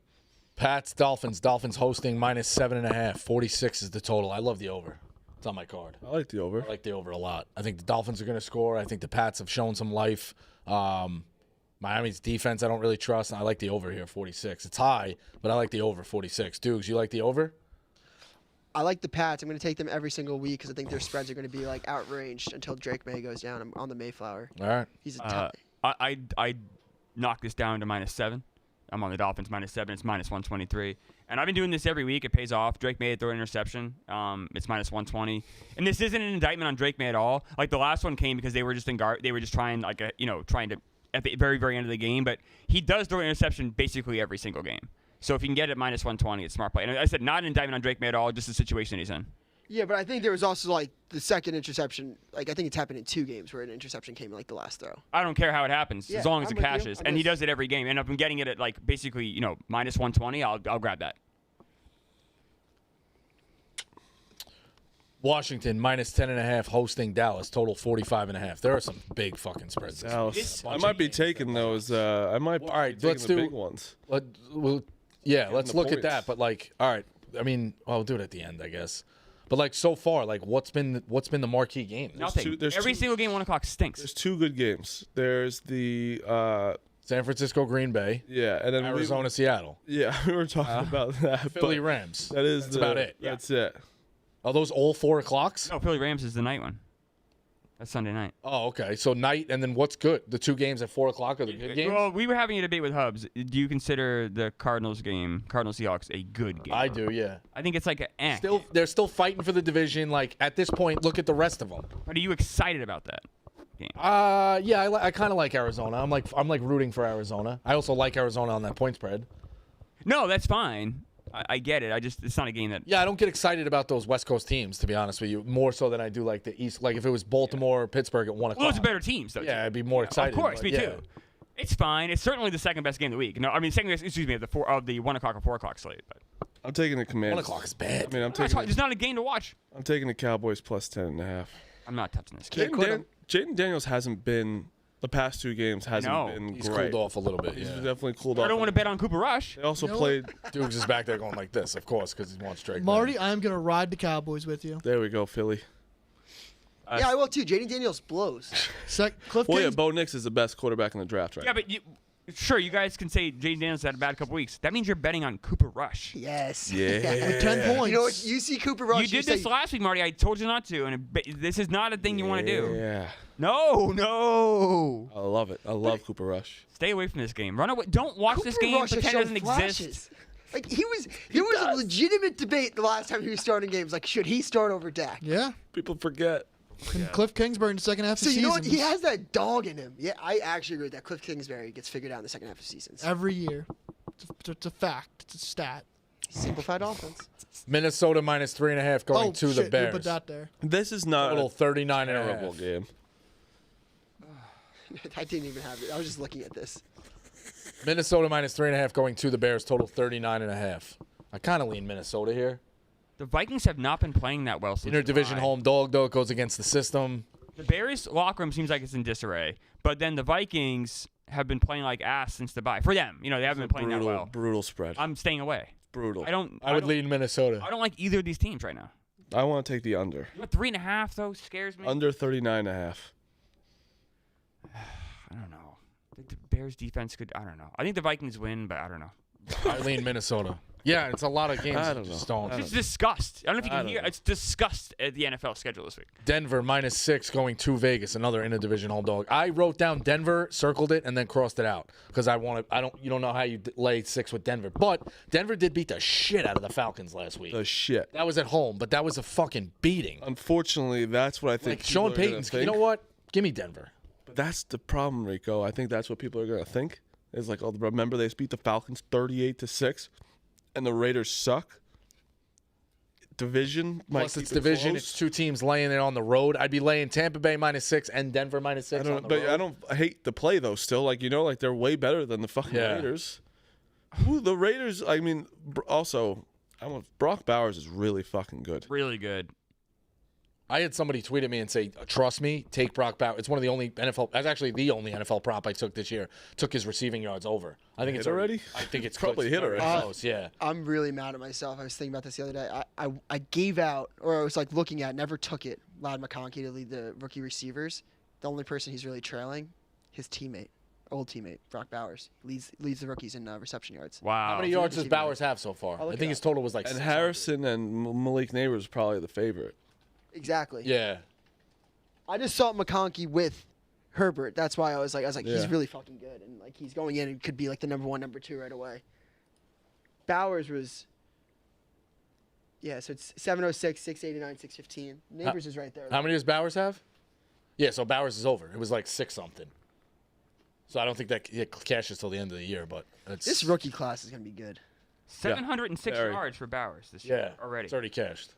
Pats, Dolphins. Dolphins hosting -7.5. 46 is the total. I love the over. It's on my card. I like the over. I like the over a lot. I think the Dolphins are going to score. I think the Pats have shown some life. Miami's defense I don't really trust. And I like the over here, 46. It's high, but I like the over, 46. Dukes, you like the over? I like the Pats. I'm going to take them every single week because I think their spreads are going to be like outraged until Drake May goes down on the Mayflower. All right. He's a I knocked this down to -7. I'm on the Dolphins -7. It's -123. And I've been doing this every week. It pays off. Drake May throw an interception. It's -120. And this isn't an indictment on Drake May at all. Like the last one came because they were just they were just trying trying to at the very, very end of the game. But he does throw an interception basically every single game. So if you can get it -120, it's smart play. And I said not an indictment on Drake May at all, just the situation he's in. Yeah, but I think there was also like the second interception. Like I think it's happened in 2 games where an interception came in like the last throw. I don't care how it happens Yeah, as long as I'm it with you. cashes. I'm And he just- does it every game. And if I'm getting it at like basically, -120, I'll grab that. Washington -10.5 hosting Dallas. Total 45.5. There are some big fucking spreads. this week. Dallas. I might be taking those. I might be All right, taking let's the do- big ones. Let's the look at points. that. But like, all right. I mean, I'll do it at the end, I guess. But like so far, like what's been the marquee game? Nothing. there's Every two- single game 1 o'clock stinks. There's 2 good games. There's the San Francisco, Green Bay, and then Arizona, Seattle, we were talking about that. Philly, but Rams. That is That's about it. That's it. Are those all 4 o'clocks? No, Philly Rams is the night one. That's Sunday night. Oh, okay. So night, and then what's good? The 2 games at 4 o'clock are the good games? Well, we were having a debate with Hubs. Do you consider the Cardinals Seahawks, a good game? I do, yeah. I think it's like a They're still fighting for the division. Like at this point, look at the rest of them. But are you excited about that game? Yeah, I kind of like Arizona. I'm like rooting for Arizona. I also like Arizona on that point spread. No, that's fine. I get it. It's not a game that. Yeah, I don't get excited about those West Coast teams, to be honest with you, more so than I do like the East. Like if it was Baltimore or Pittsburgh at 1 o'clock. Well, those are better teams, though. Yeah, I'd be more excited. Of course, but me yeah. too. It's fine. It's certainly the second best game of the week. No, I mean of the 1 o'clock or 4 o'clock slate. But I'm taking the Commanders. 1 o'clock is bad. I mean, it's not a game to watch. I'm taking the Cowboys plus 10.5. I'm not touching this game. Jaden Daniels hasn't been the past 2 games. Hasn't know. been He's great. cooled off a little bit. He's Yeah. definitely cooled off. I don't want to bet on Cooper Rush. They also You know played. Dukes is back there going like this, of course, because he wants Drake. Marty, I'm going to ride the Cowboys with you. There we go, Philly. Yeah, I will too. Jaden Daniels blows. Cliff Well, yeah, Kings, Bo Nix is the best quarterback in the draft right Yeah, but sure, you guys can say Jaden Daniels had a bad couple weeks. That means you're betting on Cooper Rush. Yes. Yeah. with 10 points. You know what? You see Cooper Rush. You did this last week, Marty. I told you not to, and this is not a thing you want to do. Yeah. No. I love it. I love Cooper Rush. Stay away from this game. Run away. Don't watch this game. Rush has Pretend it shown doesn't flashes. exist. Like there was a legitimate debate the last time he was starting games. Like, should he start over Dak? Yeah. People forget. And Cliff Kingsbury in the second half of So the you know season. what? He has that dog in him. Yeah, I actually agree with that. Cliff Kingsbury gets figured out in the second half of seasons. Every year. It's a fact. It's a stat. Simplified offense. Minnesota -3.5 going to shit, the you Bears. put that there. This is not Total a 39.5. terrible game. I didn't even have it. I was just looking at this. Minnesota -3.5 going to the Bears. Total 39.5. I kind of lean Minnesota here. The Vikings have not been playing that well since Interdivision July. home dog, though. It goes against the system. The Bears' locker room seems like it's in disarray, but then the Vikings have been playing like ass since the bye. For them, they haven't been playing that well. Brutal spread. I'm staying away. Brutal. I would lean Minnesota. I don't like either of these teams right now. I want to take the under. 3.5 though scares me. Under 39.5. I don't know. The Bears defense could. I don't know. I think the Vikings win, but I don't know. I lean Minnesota. Yeah, it's a lot of games. I that don't just know. don't. It's disgust. I don't know if you I can don't hear. know. It's disgust at the NFL schedule this week. Denver -6 going to Vegas, another interdivision home dog. I wrote down Denver, circled it, and then crossed it out because I want to. You don't know how you lay 6 with Denver, but Denver did beat the shit out of the Falcons last week. The shit. That was at home, but that was a fucking beating. Unfortunately, that's what I think. Like Sean people are gonna Payton's. think. You know what? Give me Denver. But that's the problem, Rico. I think that's what people are gonna think. Is like, oh, remember they beat the Falcons 38-6, and the Raiders suck. Division. might Plus, keep it's it division. close. It's 2 teams laying it on the road. I'd be laying Tampa Bay -6 and Denver -6 I on don't, the but road. I don't hate the play though. Still, like like they're way better than the fucking Yeah. Raiders. Ooh, the Raiders. I mean, also, Brock Bowers is really fucking good. Really good. I had somebody tweet at me and say, "Trust me, take Brock Bowers." It's one of the only NFL. That's actually the only NFL prop I took this year. Took his receiving yards over. I think it's Hit already? I think it's Probably it's hit very already. Close, yeah. I'm really mad at myself. I was thinking about this the other day. I gave out, or I was like looking at, never took it, Lad McConkey to lead the rookie receivers. The only person he's really trailing, his teammate, old teammate, Brock Bowers. Leads the rookies in reception yards. Wow. How many he's yards does receiving Bowers yards. have so far? I'll I look think it his up. total was like And 600. Harrison and Malik Neighbors probably the favorite. Exactly. Yeah. I just saw McConkey with Herbert. That's why I was like, Yeah. he's really fucking good, and like he's going in and could be like the number 1, number 2 right away. Bowers was. Yeah, so it's 706, 689, 615. Neighbors is right there. How many does Bowers have? Yeah, so Bowers is over. It was like 6 something. So I don't think that cashes till the end of the year, but it's This rookie class is gonna be good. 706 very. yards for Bowers this year yeah already. It's already cashed.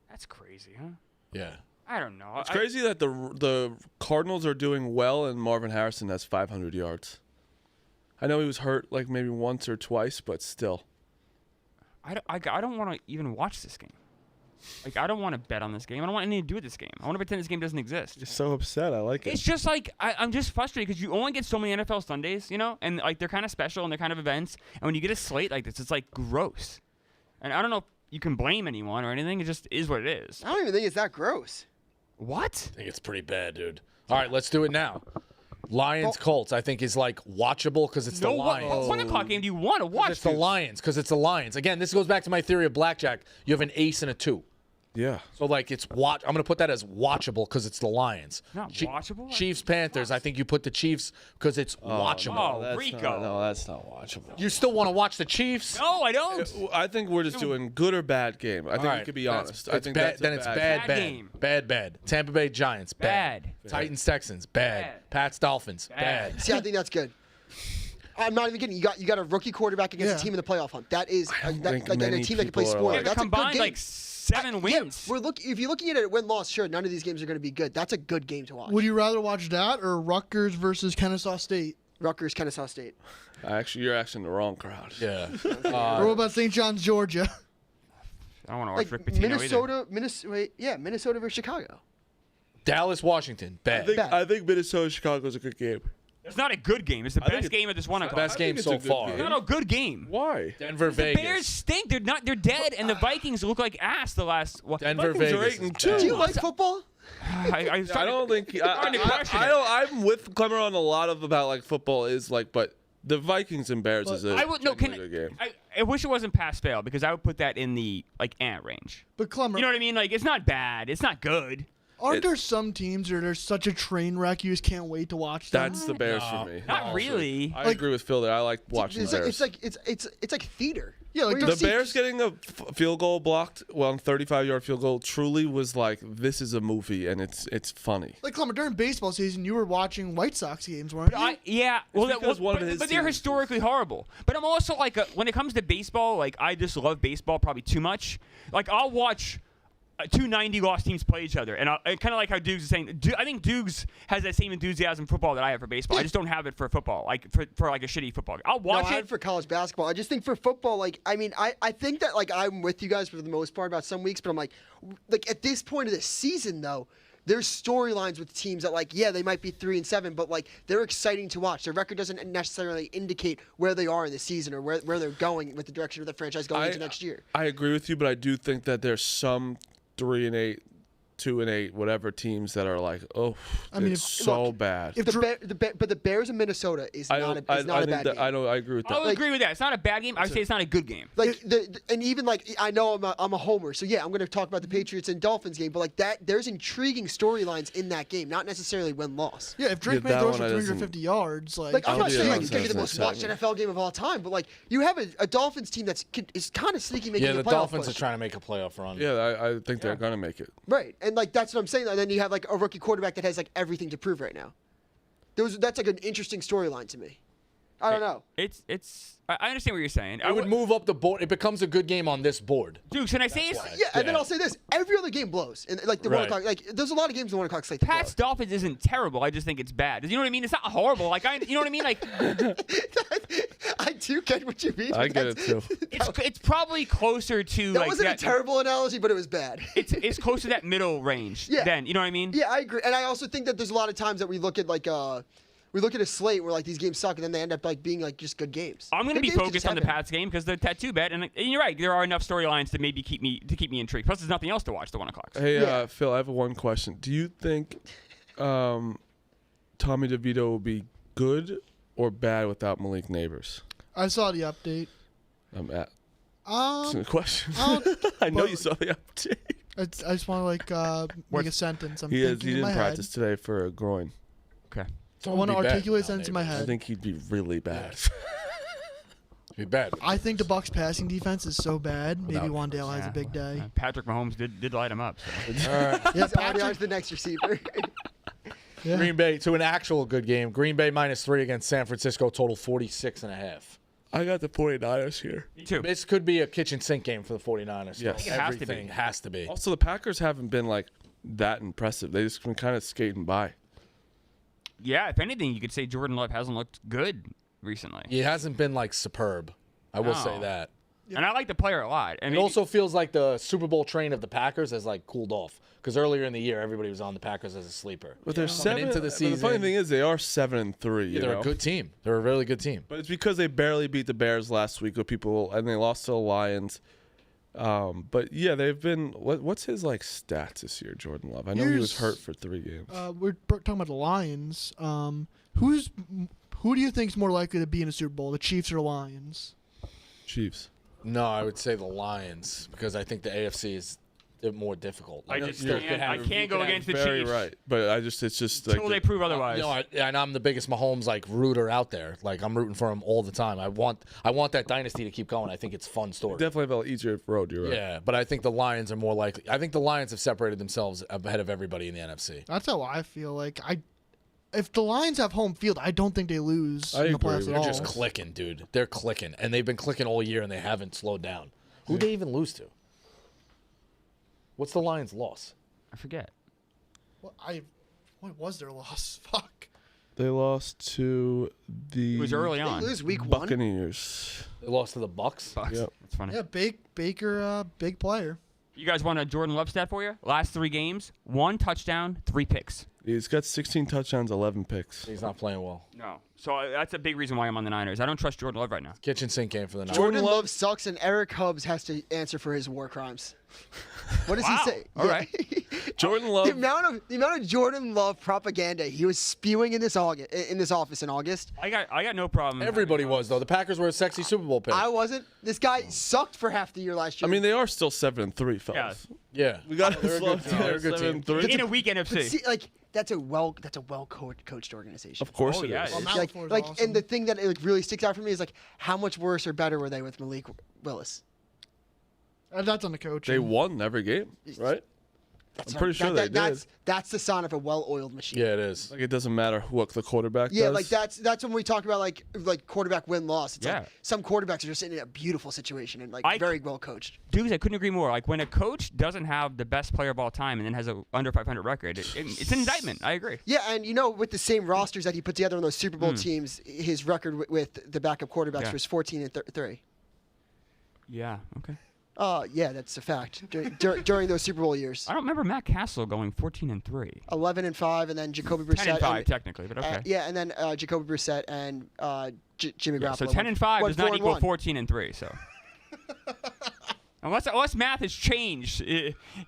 That's crazy, huh? Yeah. I don't know. It's crazy that the Cardinals are doing well and Marvin Harrison has 500 yards. I know he was hurt like maybe once or twice, but still. I don't want to even watch this game. Like, I don't want to bet on this game. I don't want anything to do with this game. I want to pretend this game doesn't exist. You're so upset. I like it. It's just like I'm just frustrated because you only get so many NFL Sundays, and like they're kind of special and they're kind of events. And when you get a slate like this, it's like gross. And I don't know if you can blame anyone or anything. It just is what it is. I don't even think it's that gross. What? I think it's pretty bad, dude. All right, let's do it now. Lions Colts, I think, is like watchable because it's the What Lions. 1 o'clock game do you want to watch? It's the dude? Lions because it's the Lions. Again, this goes back to my theory of blackjack. You have an ace and a 2. Yeah. So like it's I'm gonna put that as watchable because it's the Lions. Not watchable? Chiefs Panthers. I think you put the Chiefs because it's watchable. Oh, That's Rico. No, that's not watchable. You still want to watch the Chiefs? No, I don't. I think we're just doing good or bad game. I think All we right, could be that's- honest. I it's think bad, that's a then it's bad, Bad game. bad. Tampa Bay Giants, bad. Bad. Titans Texans, bad. Bad. Pats Dolphins, Bad. bad. See, I think that's good. I'm not even kidding. You got a rookie quarterback against a Yeah. team in the playoff hunt. That is don't like think a many team that can play people are score. like- Yeah, That's a good combined game. like 7 wins. Yeah, if you're looking at it win-loss, sure, none of these games are going to be good. That's a good game to watch. Would you rather watch that or Rutgers versus Kennesaw State? Rutgers, Kennesaw State. Actually, you're asking the wrong crowd. Yeah. Or what about St. John's, Georgia? I don't want to watch Like Rick Pitino either. Minnesota versus Chicago. Dallas Washington, bad. I think Minnesota Chicago is a good game. It's not a good game. It's the think best it's- game of this 1 o'clock. Best I game think it's so a good far. game. It's not a good game. Why? Denver The Vegas. Bears stink. They're dead, and the Vikings look like ass the last. Denver Vikings are Vegas. 8-2. Do you like football? I don't think starting to question it. I'm with Clemmer on a lot of about like football is like, but the Vikings and Bears is a I would no. Can, genuinely good game. I wish it wasn't pass fail because I would put that in the like ant range. But Clemmer, You know what I mean? Like it's not bad. It's not good. aren't there some teams where there's such a train wreck you just can't wait to watch them? That's the Bears for me. Not really. I agree with Phil there. I like watching the Bears. It's like theater. Yeah, like Where you The see- Bears getting a field goal blocked, 35-yard field goal, truly was like, this is a movie, and it's funny. Like Clemmer, during baseball season, you were watching White Sox games, weren't you? Yeah, well, because one of but, his but they're teams- historically horrible. But I'm also like, when it comes to baseball, like I just love baseball probably too much. Like I'll watch 290 lost teams play each other, and kind of like how Dukes is saying. I think Dukes has that same enthusiasm for football that I have for baseball. I just don't have it for football, like for like a shitty football. I'll watch I had it. it for college basketball. I just think for football, like, I mean, I think that, like, I'm with you guys for the most part about some weeks, but I'm like at this point of the season, though, there's storylines with teams that, like, yeah, they might be 3-7, but, like, they're exciting to watch. Their record doesn't necessarily indicate where they are in the season or where they're going with the direction of the franchise going into next year. I agree with you, but I do think that there's some 3-8 2-8, whatever teams that are like, oh, I mean, it's so look, bad. If but the Bears in Minnesota is not a bad game. I agree with that. I'll agree with that. It's not a bad game. I would say it's not a good game. Like and even like I know I'm a homer, so yeah, I'm going to talk about the Patriots and Dolphins game, but like that, there's intriguing storylines in that game, not necessarily win-loss. Yeah, if Drake May that throws one for I 350 yards, Like I'm not saying like it's going to be the most watched exciting. NFL game of all time, but like you have a Dolphins team is kind of sneaky making Yeah, a the playoff Dolphins push. are trying to make a playoff run. Yeah, I think they're gonna make it. Right, and like that's what I'm saying. And then you have like a rookie quarterback that has like everything to prove right now. That's like an interesting storyline to me. I don't know. I understand what you're saying. It would move up the board. It becomes a good game on this board. Dude, can I say it's Yeah, and then I'll say this: every other game blows, and like the 1 o'clock. Like there's a lot of games in the 1 o'clock slate. that Pats blow. Dolphins isn't terrible. I just think it's bad. You know what I mean? It's not horrible. Like you know what I mean? Like I do get what you mean. I get it too. it's probably closer to That like wasn't a terrible analogy, but it was bad. It's close to that middle range. Yeah. Then you know what I mean? Yeah, I agree, and I also think that there's a lot of times that we look at like we look at a slate where like these games suck, and then they end up like being like just good games. I'm going to Good be games can focused just on the happen. Pats game because the tattoo bet, and you're right. There are enough storylines to maybe keep me intrigued. Plus, there's nothing else to watch. The 1 o'clock. Hey, Yeah. Phil, I have one question. Do you think Tommy DeVito will be good or bad without Malik Neighbors? I saw the update. I'm at. Um, That's a question. I I know but- you saw the update. I just want to like make a sentence. I'm He thinking in didn't my practice head. today for a groin. Okay. I want to articulate a sentence in my I head. think he'd be really bad. Be bad. I think the Bucs passing defense is so bad. Maybe Without- Wandale has a big day. Patrick Mahomes did light him up. So. Yeah, He's already on Patrick. to the next receiver. Yeah. Green Bay to an actual good game. Green Bay -3 against San Francisco. Total 46.5. I got the 49ers here. Me too. This could be a kitchen sink game for the 49ers. Yes. I think it has to be. Everything has to be. Also, the Packers haven't been like that impressive. They just been kind of skating by. Yeah, if anything, you could say Jordan Love hasn't looked good recently. He hasn't been like superb. I will say No. that. And I like the player a lot. I It mean, also feels like the Super Bowl train of the Packers has like cooled off because earlier in the year everybody was on the Packers as a sleeper. But they're Coming 7 into the but the funny season- thing is, they are 7-3. Yeah, You they're know? a good team. They're a really good team. But it's because they barely beat the Bears last week with people, and they lost to the Lions. But yeah, they've been. What's his like stats this year, Jordan Love? I know he was hurt for 3 games. We're talking about the Lions. Who do you think is more likely to be in a Super Bowl, the Chiefs or Lions? Chiefs. No, I would say the Lions because I think the AFC is more difficult. I Like, just you can't. could I have- can't go against the Very Chiefs right, but it's just like until they prove otherwise. You know, and I'm the biggest Mahomes like rooter out there. Like I'm rooting for him all the time. I want that dynasty to keep going. I think it's a fun story. definitely have an easier road. You're right. Yeah, but I think the Lions are more likely. I think the Lions have separated themselves ahead of everybody in the NFC. That's how I feel. Like if the Lions have home field, I don't think they lose I in the agree playoffs with at They're all. just clicking, dude. They're clicking, and they've been clicking all year, and they haven't slowed down. Who'd they even lose to? What's the Lions' loss? I forget. What was their loss? Fuck. They lost to the It was early They on. lose week 1. Buccaneers. They lost to the Bucks. Bucks. Yep. That's funny. Yeah, Baker, big player. You guys want a Jordan Love stat for you? Last 3 games, 1 touchdown, 3 picks. He's got 16 touchdowns, 11 picks. He's not playing well. No. So that's a big reason why I'm on the Niners. I don't trust Jordan Love right now. Kitchen sink game for the Niners. Jordan Love sucks, and Eric Hubbs has to answer for his war crimes. What does Wow. he say? All right. Jordan Love. The amount of Jordan Love propaganda he was spewing in this office in August. I got no problem. Everybody was though. The Packers were a sexy Super Bowl pick. I wasn't. This guy sucked for half the year last I year. mean, they are still 7-3, fellas. yeah, We got They're to a slow good team. They're a good team. 7-3. in a weak But NFC. see, like that's a well coached organization. Of course Oh, it yeah, is. it is. Well, Like, Malfoy is like, awesome. and the thing that it really sticks out for me is like how much worse or better were they with Malik Willis? That's on the coach. They won every game, right? That's I'm pretty sure they did. That's the sign of a well-oiled machine. yeah, it is. Like, it doesn't matter what the quarterback Yeah, does. like that's when we talk about like quarterback win-loss. It's Yeah. like some quarterbacks are just in a beautiful situation and like I- very well coached. Dudes, I couldn't agree more. Like when a coach doesn't have the best player of all time and then has a under 500 record, it's an indictment. I agree. Yeah, and with the same rosters that he put together on those Super Bowl teams, his record with the backup quarterbacks Yeah. was 14-3. Yeah. Okay. Yeah, that's a fact. During those Super Bowl years, I don't remember Matt Castle going 14-3. 11-5, and then Jacoby Brissett. 10-5 technically, but okay. Yeah, and then Jacoby Brissett and Jimmy Yeah, Garoppolo. so 10-5 does not equal 14-3. So Unless math has changed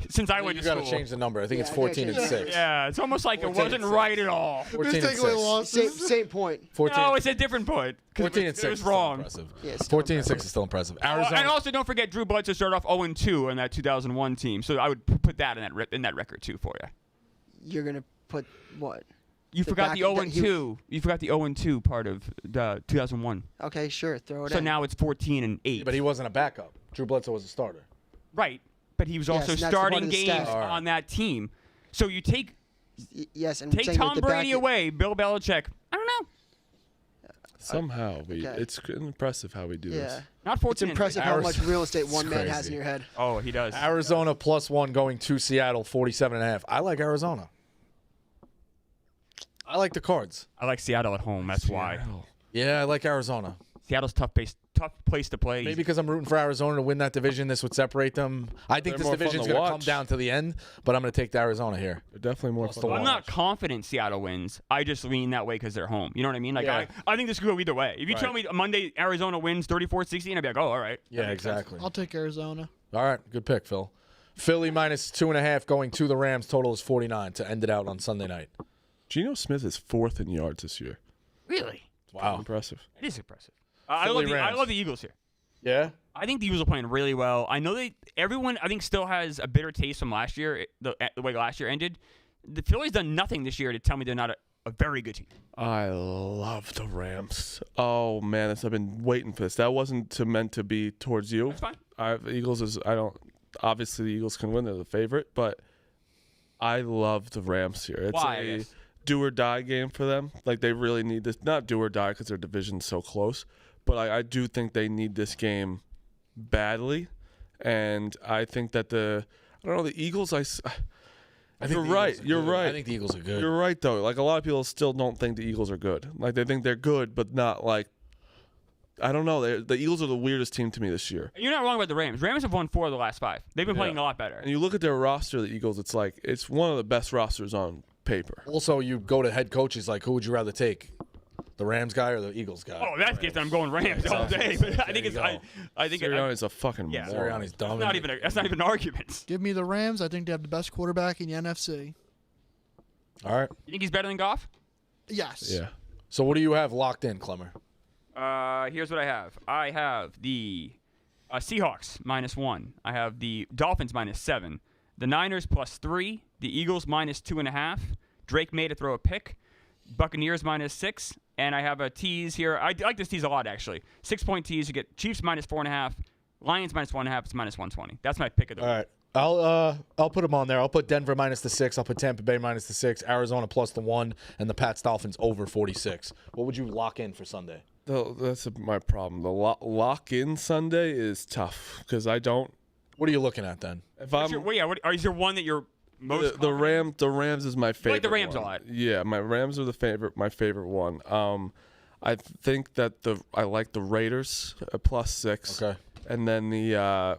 since I went You to got school. to change the number. I think it's Yeah, I gotta 14 and change it. 6. Yeah, it's almost like it 14 and wasn't 6. right at all. 14 and Take 6. away losses. Same point. 14. No, it's a different point. 14 and 6 It was is still wrong. impressive. Yeah, it's still 14 and 6 is still impressive. Arizona. And also, don't forget Drew Bledsoe started off 0-2 in that 2001 team, so I would put that in that record too for you. You're gonna put what? You The forgot back- the 0-2. You forgot the 0-2 part of the 2001. Okay, sure, throw it So in. now it's 14 and 8. But he wasn't a backup. Drew Bledsoe was a starter. Right, but he was Yes, also and that's the part starting of the games stat. on that team. So you take Yes, and take saying with Tom the Brady back- away, Bill Belichick. I don't know. Somehow, Okay. it's impressive how we do Yeah, this. Not it's 14. impressive how much real estate one man has crazy. in your head. Oh, he does. Arizona +1 going to Seattle 47.5. I like Arizona. I like the Cards. I like Seattle at home. That's why. Yeah, I like Arizona. Seattle's tough place to play. Maybe because I'm rooting for Arizona to win that division, this would separate them. I think They're this more fun division's to going to come watch. down to the end, but I'm going to take the Arizona here. They're definitely more Plus fun. the to I'm watch. not confident Seattle wins. I just lean that way because they're home. You know what I mean? Like Yeah. I think this could go either way. If you tell me Monday Arizona wins 34-16, I'd be like, oh, all right. That Yeah, makes sense. exactly. I'll take Arizona. All right, good pick, Phil. Philly -2.5 going to the Rams. Total is 49 to end it out on Sunday night. Geno Smith is 4th in yards this year. Really? Wow. Impressive. It is impressive. I Philly love Rams. the Eagles here. Yeah? I think the Eagles are playing really well. I know everyone I think still has a bitter taste from last year, the way last year ended. The Philly's done nothing this year to tell me they're not a very good team. I love the Rams. Oh man, I've been waiting for this. That wasn't meant to be towards you. That's fine. Eagles is obviously the Eagles can win. They're the favorite, but I love the Rams here. It's Why, I a guess? do or die game for them. Like they really need this. Not do or die because their division's so close, but I do think they need this game badly, and I think that the Eagles. I think You're the right. Eagles are You're good. right. I think the Eagles are good. You're right though. Like a lot of people still don't think the Eagles are good. Like they think they're good, but not like. I don't know. The Eagles are the weirdest team to me this year. You're not wrong about the Rams. Rams have won 4 of the last 5. They've been playing a lot better. And you look at their roster, the Eagles. It's like it's one of the best rosters on paper. Also, you go to head coaches like, who would you rather take? The Rams guy or the Eagles guy? Oh, that's good. I'm going Rams all day. But I think you go. I think Sirianni's a fucking Yeah. moron. Sirianni's dumb. that's not even an argument. Give me the Rams. I think they have the best quarterback in the NFC. All right. You think he's better than Goff? Yes. Yeah. So what do you have locked in, Clemmer? Here's what I have. I have the Seahawks -1. I have the Dolphins -7. The Niners +3. The Eagles -2.5. Drake made to throw a pick. Buccaneers -6. And I have a tease here. I like this tease a lot, actually. 6-point tease. You get Chiefs -4.5. Lions -1.5. It's -120. That's my pick of the All week. right. I'll put them on there. I'll put Denver -6. I'll put Tampa Bay -6. Arizona +1, and the Pats Dolphins over 46. What would you lock in for Sunday? That's my problem. The lock-in Sunday is tough because I don't. What are you looking at then? If What's I'm your, is there one that you're most the Rams is my favorite. like the Rams a one. lot. Yeah, my Rams are my favorite one. I think that I like the Raiders +6. Okay. And then the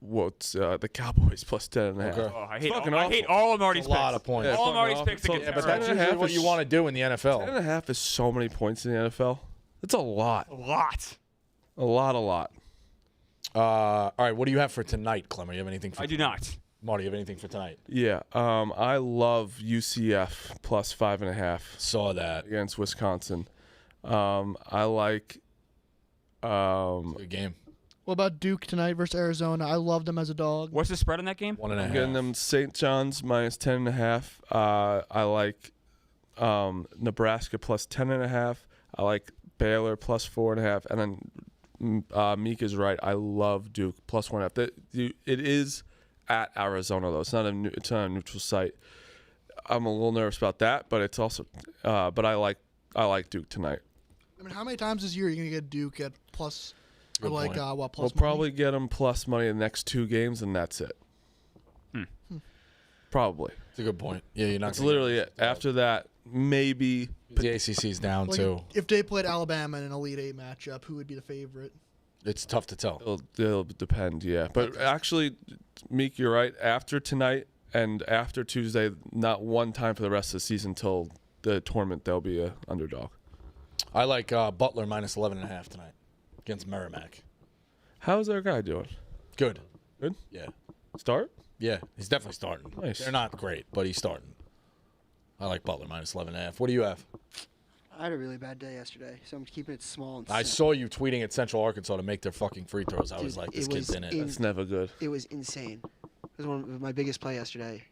Cowboys +10.5. Okay. Oh, I It's hate fucking I hate awful. all of Marty's A lot picks. of points. Yeah, All of fucking Marty's awful. picks So- against Yeah, But that's 10.5 usually what is- you want to do in the NFL. 10.5 is so many points in the NFL. It's a lot. A lot. A lot. All right. What do you have for tonight, Clemmer? You have anything for I do not. Marty, you have anything for tonight? Yeah. I love UCF +5.5 Saw that. against Wisconsin. I like. Good game. What about Duke tonight versus Arizona? I love them as a dog. What's the spread in that game? 1.5. I'm getting them St. John's -10.5. I like Nebraska +10.5. I like Baylor +4.5. And then Meek is right. I love Duke +1.5. It is at Arizona though. It's not a neutral site. I'm a little nervous about that, but it's also. But I like Duke tonight. I mean, how many times this year are you going to get Duke at plus, or Good like, point. what, plus We'll money? probably get them plus money in the next 2 games, and that's it. Probably. It's a good point. Yeah, you're not. That's gonna literally it. After that, maybe. The ACC's down Like, too. if they played Alabama in an Elite Eight matchup, who would be the favorite? It's tough to tell. It'll depend, yeah. But actually, Meek, you're right. After tonight and after Tuesday, not one time for the rest of the season till the tournament, they'll be a underdog. I like Butler -11.5 tonight against Merrimack. How's our guy doing? Good. Good? Yeah. Start? Yeah, he's definitely starting. Nice. They're not great, but he's starting. I like Butler minus 11.5. What do you have? I had a really bad day yesterday, so I'm keeping it small. And I saw you tweeting at Central Arkansas to make their fucking free throws. I was Dude, like, this it kid's was in it. That's never good. It was insane. It was one of my biggest play yesterday.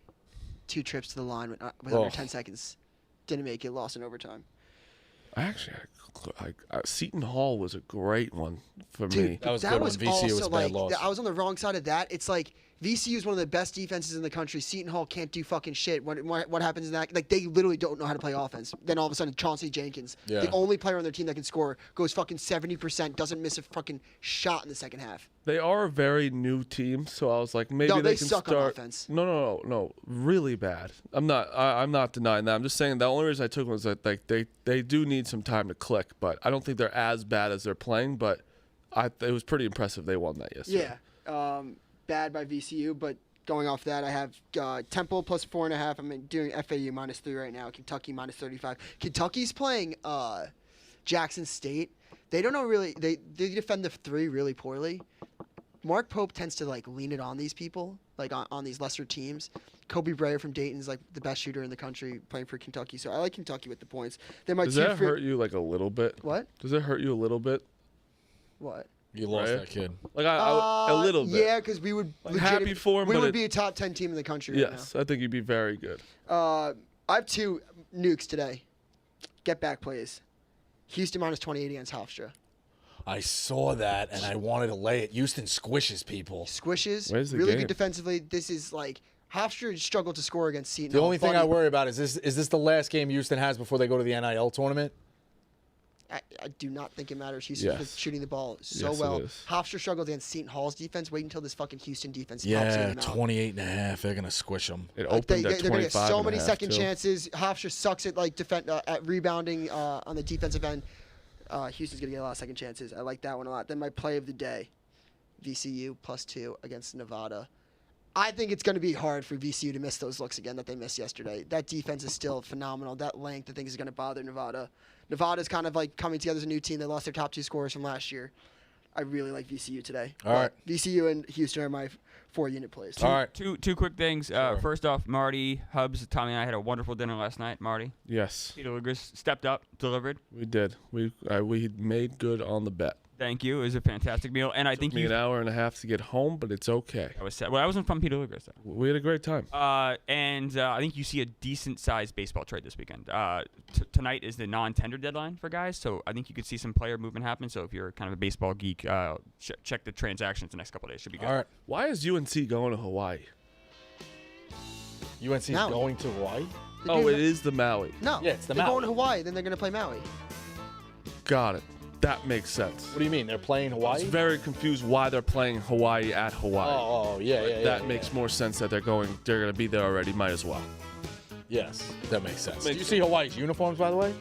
2 trips to the line with under 10 seconds. Didn't make it. Lost in overtime. Actually, Seton Hall was a great one for Dude, me. That was good when VCU was also, bad loss. I was on the wrong side of that. It's like VCU is one of the best defenses in the country. Seton Hall can't do fucking shit. What happens in that? Like, they literally don't know how to play offense. Then all of a sudden, Chauncey Jenkins, the only player on their team that can score, goes fucking 70%, doesn't miss a fucking shot in the second half. They are a very new team, so I was like, maybe No, they they can suck on start. offense. No, really bad. I'm not denying that. I'm just saying the only reason I took them was that like they do need some time to click, but I don't think they're as bad as they're playing. But it was pretty impressive they won that yesterday. Yeah, bad by VCU, but going off that, I have Temple plus 4.5. I'm doing FAU minus 3 right now. Kentucky minus 35. Kentucky's playing Jackson State. They don't know really. They defend the 3 really poorly. Mark Pope tends to like lean it on these people, like on these lesser teams. Kobe Bryant from Dayton's like the best shooter in the country playing for Kentucky, so I like Kentucky with the points. Then my Does that hurt you like a little bit? What? Does it hurt you a little bit? What? You lost Right? that kid. Like a little bit. Yeah, because we would Like, happy for him, we but would it- be a top 10 team in the country right now. Yes, I think you'd be very good. I have 2 nukes today. Get back plays. Houston minus 28 against Hofstra. I saw that, and I wanted to lay it. Houston squishes people. Squishes. Where's the really game? good defensively. This is like Hofstra struggled to score against Seton. The Hall. only thing Funny. I worry about is this the last game Houston has before they go to the NIL tournament? I do not think it matters. Houston's Yes. shooting the ball so Yes, it well. is. Hofstra struggled against Seton Hall's defense. Wait until this fucking Houston defense pops Yeah, in. 28.5. They're gonna squish them. It Like opened they're at going to get 25 so and a many half, second too. chances. Hofstra sucks at like at rebounding on the defensive end. Houston's going to get a lot of second chances. I like that one a lot. Then my play of the day, VCU plus 2 against Nevada. I think it's going to be hard for VCU to miss those looks again that they missed yesterday. That defense is still phenomenal. That length, I think, is going to bother Nevada. Nevada's kind of like coming together as a new team. They lost their top 2 scorers from last year. I really like VCU today. All right. VCU and Houston are my 4-unit plays. All right. Two quick things. First off, Marty, Hubs, Tommy, and I had a wonderful dinner last night. Marty, Yes, Peter Luger's stepped up, delivered. we did. We made good on the bet. Thank you. It was a fantastic meal, and I think Took me you. an hour and a half to get home, but it's okay. I was sad. Well, I wasn't from Peter Luger's though. We had a great time. And I think you see a decent-sized baseball trade this weekend. Tonight is the non-tender deadline for guys, so I think you could see some player movement happen. So if you're kind of a baseball geek, check the transactions the next couple of days. Should be good. All right. Why is UNC going to Hawaii? UNC's Maui. going to Hawaii? They're Oh, doing it is the Maui. No. Yeah, it's the they're Maui. going to Hawaii, then they're going to play Maui. Got it. That makes sense. What do you mean? They're playing I Hawaii? was very confused why they're playing Hawaii at Hawaii. Oh, yeah. That makes more sense that they're going to be there already. Might as well. Yes, that makes sense. Makes Do you see Hawaii's uniforms, by the way?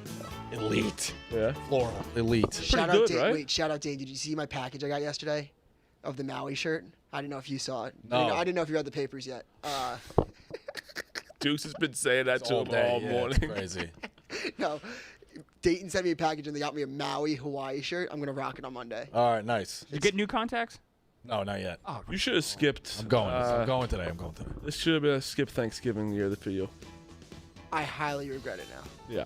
Elite. Yeah. Floral. Elite. Shout good, out Dave. right? Wait, shout out Dave. Did you see my package I got yesterday of the Maui shirt? I didn't know if you saw it. No. I didn't know if you read the papers yet. Dukes has been saying that to him all Yeah, morning. it's crazy. No. Dayton sent me a package and they got me a Maui Hawaii shirt. I'm going to rock it on Monday. All right, nice. Did you get new contacts? No, not yet. You should have skipped. I'm going. I'm going today. This should have been a skip Thanksgiving year for you. I highly regret it now. Yeah.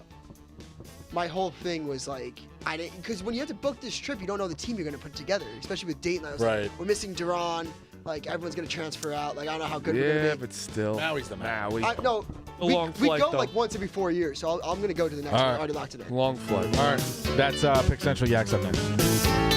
My whole thing was like, I didn't, because when you have to book this trip, you don't know the team you're going to put together, especially with Dayton. I was Right. like, we're missing Duran. Like, everyone's going to transfer out. Like, I don't know how good we're Yeah, going to be. but still. Maui's the Maui. No, A we, long we flight, go though. like once every 4 years, so I'm going to go to the next All one. right. I already locked it in. Long flight. All right, that's Pick Central Yaks up next.